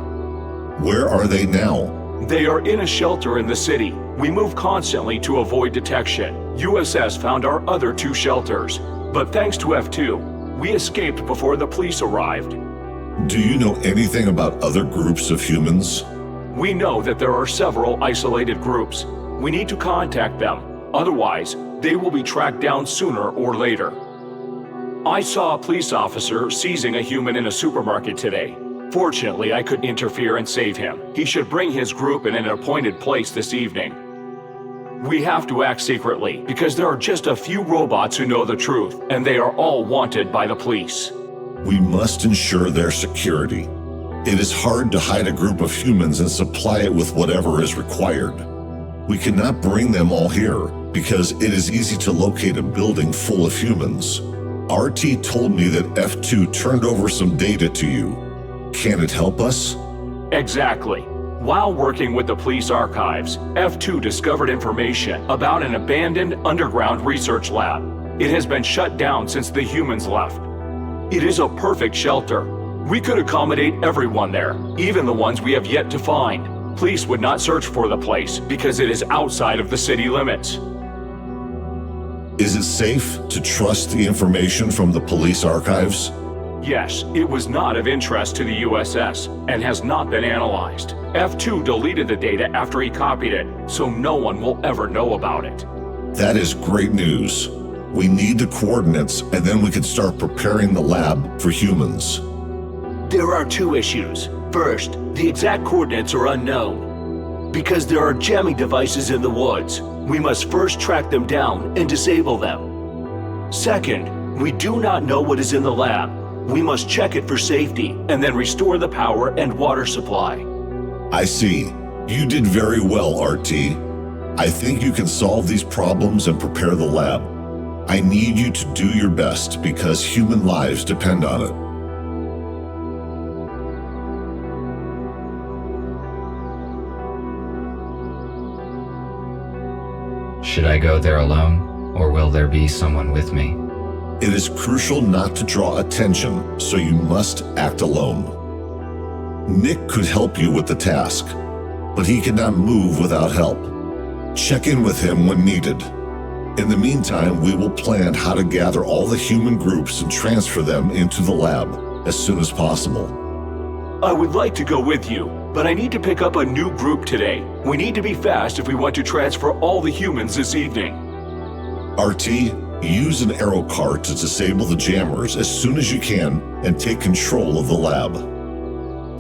Where are they now? They are in a shelter in the city. We move constantly to avoid detection. USS found our other 2 shelters, but thanks to F2, we escaped before the police arrived. Do you know anything about other groups of humans? We know that there are several isolated groups. We need to contact them. Otherwise, they will be tracked down sooner or later. I saw a police officer seizing a human in a supermarket today. Fortunately, I could interfere and save him. He should bring his group in an appointed place this evening. We have to act secretly, because there are just a few robots who know the truth, and they are all wanted by the police. We must ensure their security. It is hard to hide a group of humans and supply it with whatever is required. We cannot bring them all here, because it is easy to locate a building full of humans. RT told me that F2 turned over some data to you. Can it help us? Exactly. While working with the police archives, F2 discovered information about an abandoned underground research lab. It has been shut down since the humans left. It is a perfect shelter. We could accommodate everyone there, even the ones we have yet to find. Police would not search for the place because it is outside of the city limits. Is it safe to trust the information from the police archives? Yes, it was not of interest to the USS and has not been analyzed. F2 deleted the data after he copied it, so no one will ever know about it. That is great news. We need the coordinates, and then we can start preparing the lab for humans. There are 2 issues. First, the exact coordinates are unknown. Because there are jamming devices in the woods, we must first track them down and disable them. Second, we do not know what is in the lab. We must check it for safety and then restore the power and water supply. I see. You did very well, RT. I think you can solve these problems and prepare the lab. I need you to do your best because human lives depend on it. Should I go there alone, or will there be someone with me? It is crucial not to draw attention, so you must act alone. Nick could help you with the task, but he cannot move without help. Check in with him when needed. In the meantime, we will plan how to gather all the human groups and transfer them into the lab as soon as possible. I would like to go with you, but I need to pick up a new group today. We need to be fast if we want to transfer all the humans this evening. RT, use an aero car to disable the jammers as soon as you can and take control of the lab.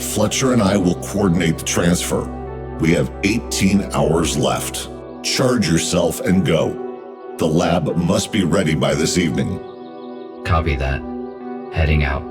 Fletcher and I will coordinate the transfer. We have 18 hours left. Charge yourself and go. The lab must be ready by this evening. Copy that. Heading out.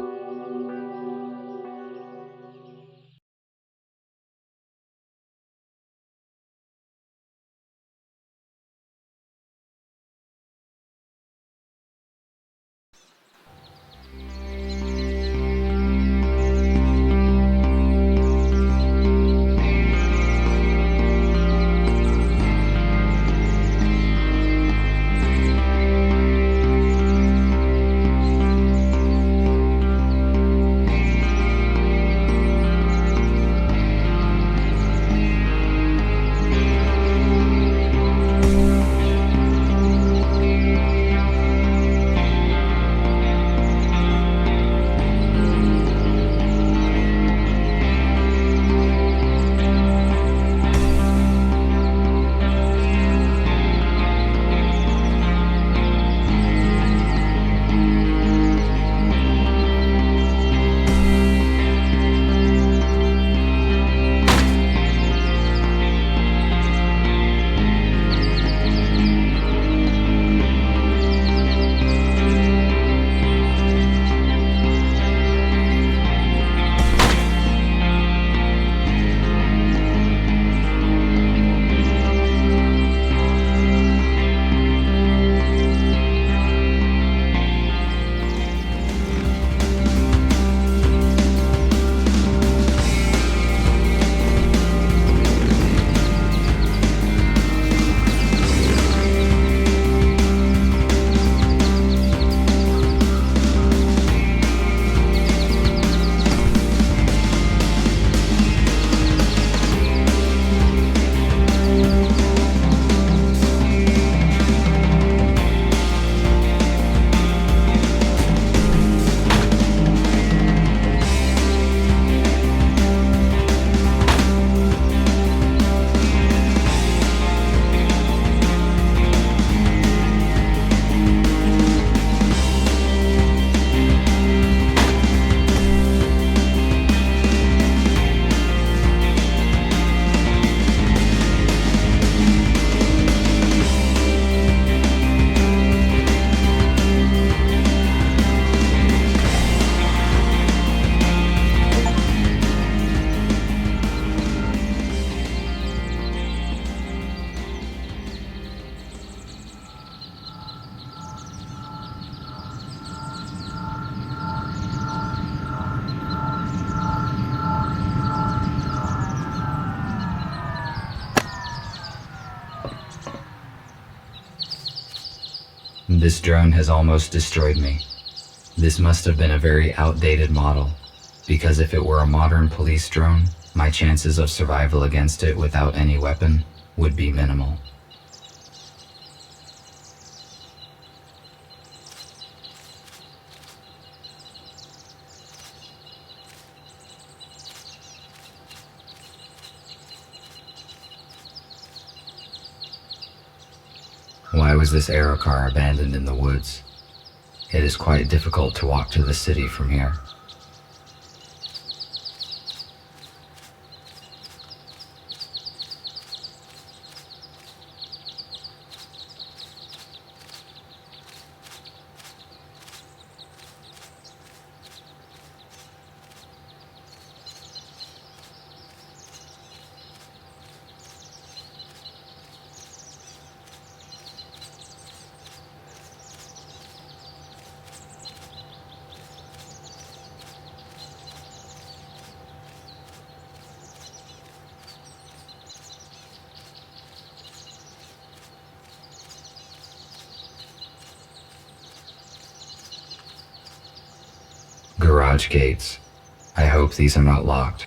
This drone has almost destroyed me. This must have been a very outdated model, because if it were a modern police drone, my chances of survival against it without any weapon would be minimal. Why was this aerocar abandoned in the woods? It is quite difficult to walk to the city from here. Garage gates. I hope these are not locked.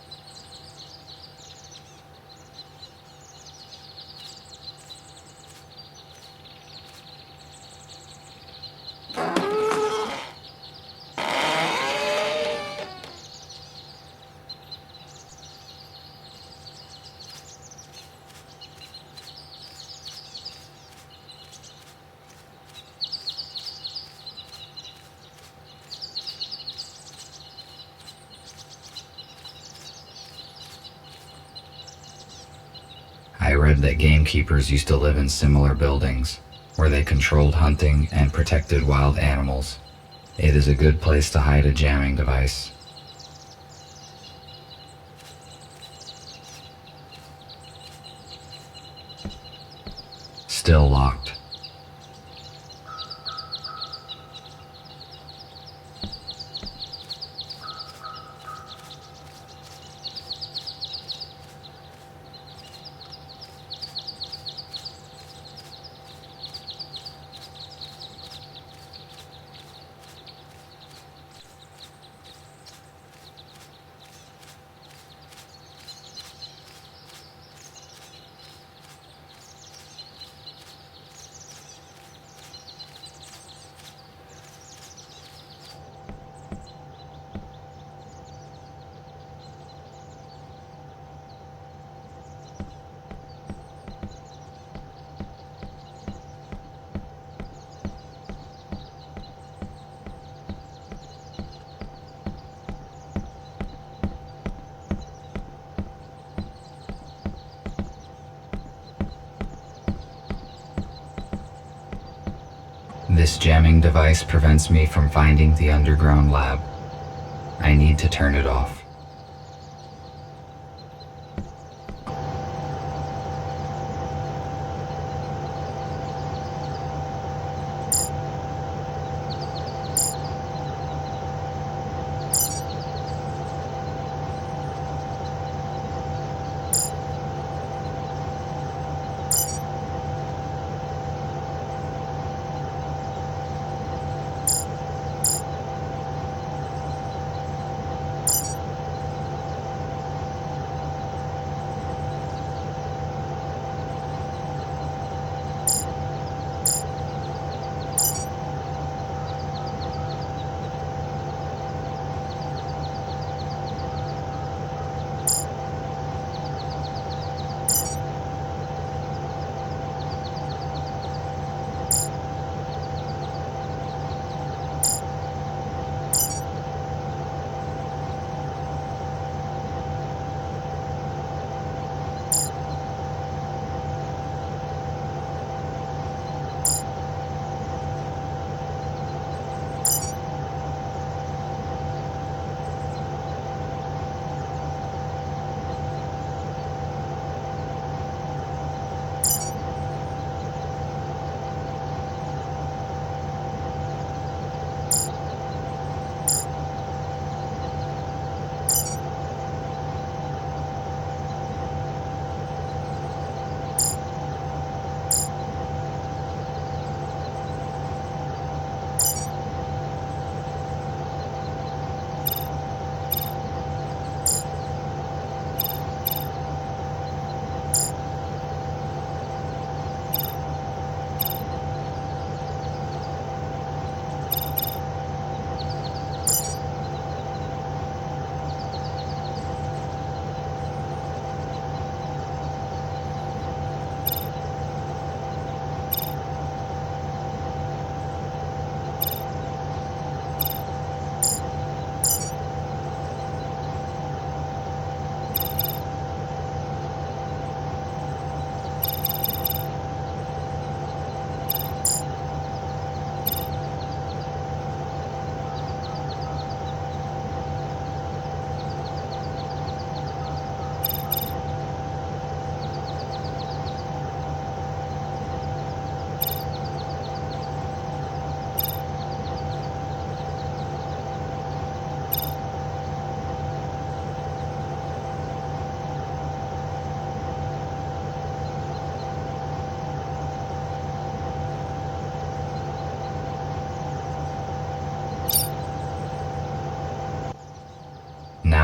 I read that gamekeepers used to live in similar buildings, where they controlled hunting and protected wild animals. It is a good place to hide a jamming device. Still locked. This jamming device prevents me from finding the underground lab. I need to turn it off.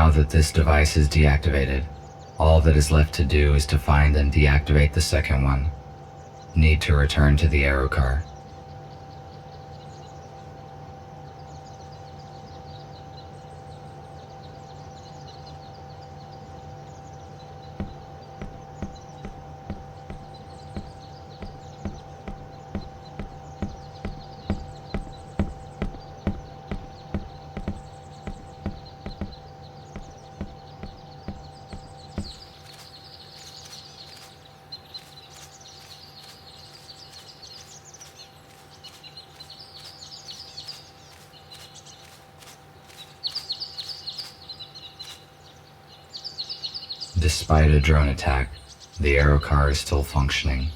Now that this device is deactivated, all that is left to do is to find and deactivate the second one. Need to return to the aero car. Despite a drone attack, the aero car is still functioning.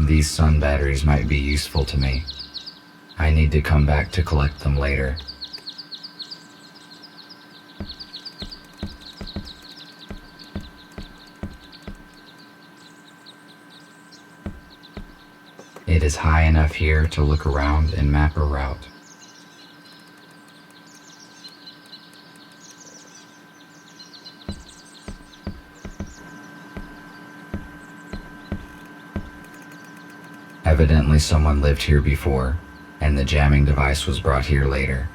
These sun batteries might be useful to me. I need to come back to collect them later. It is high enough here to look around and map a route. Evidently someone lived here before, and the jamming device was brought here later.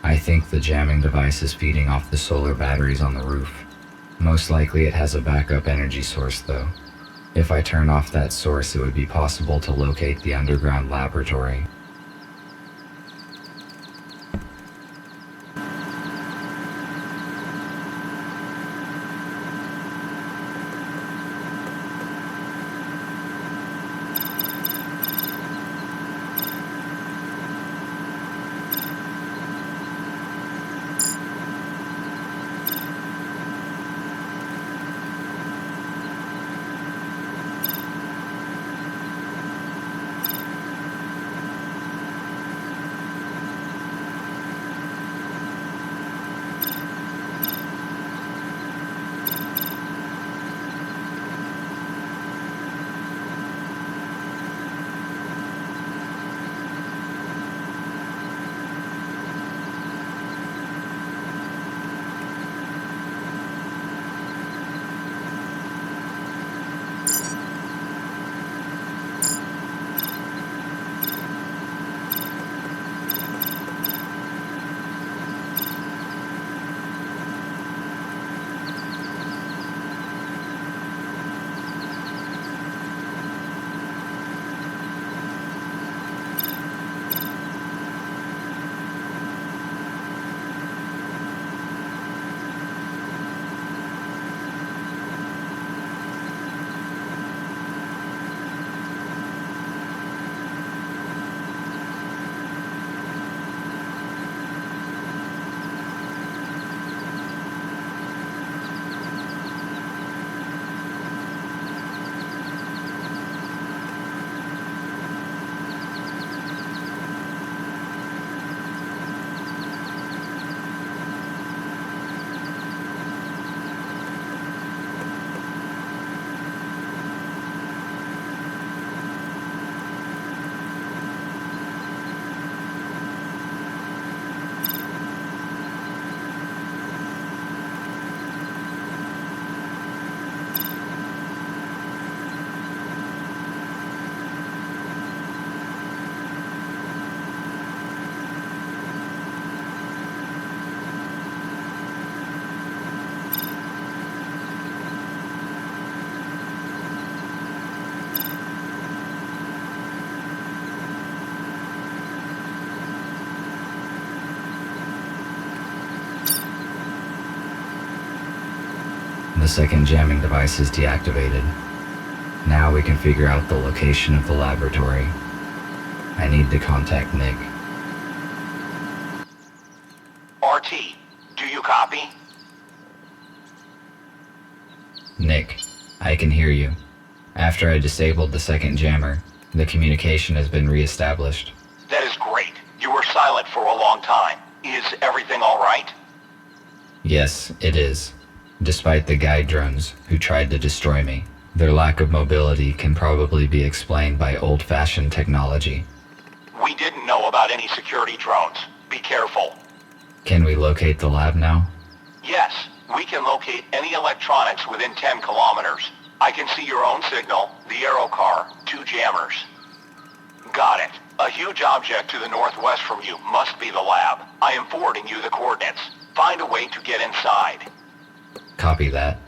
I think the jamming device is feeding off the solar batteries on the roof. Most likely it has a backup energy source though. If I turn off that source, it would be possible to locate the underground laboratory. The second jamming device is deactivated. Now we can figure out the location of the laboratory. I need to contact Nick. RT, do you copy? Nick, I can hear you. After I disabled the second jammer, the communication has been re-established. That is great. You were silent for a long time. Is everything all right? Yes, it is. Despite the guide drones who tried to destroy me, their lack of mobility can probably be explained by old-fashioned technology. We didn't know about any security drones. Be careful. Can we locate the lab now? Yes, we can locate any electronics within 10 kilometers. I can see your own signal, the aero car, 2 jammers. Got it. A huge object to the northwest from you must be the lab. I am forwarding you the coordinates. Find a way to get inside. Copy that.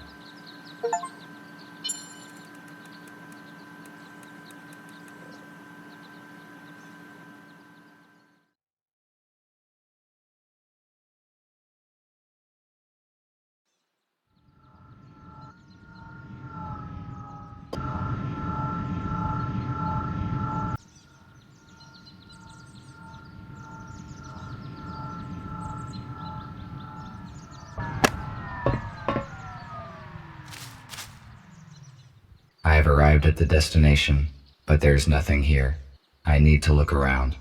I have arrived at the destination, but there's nothing here. I need to look around.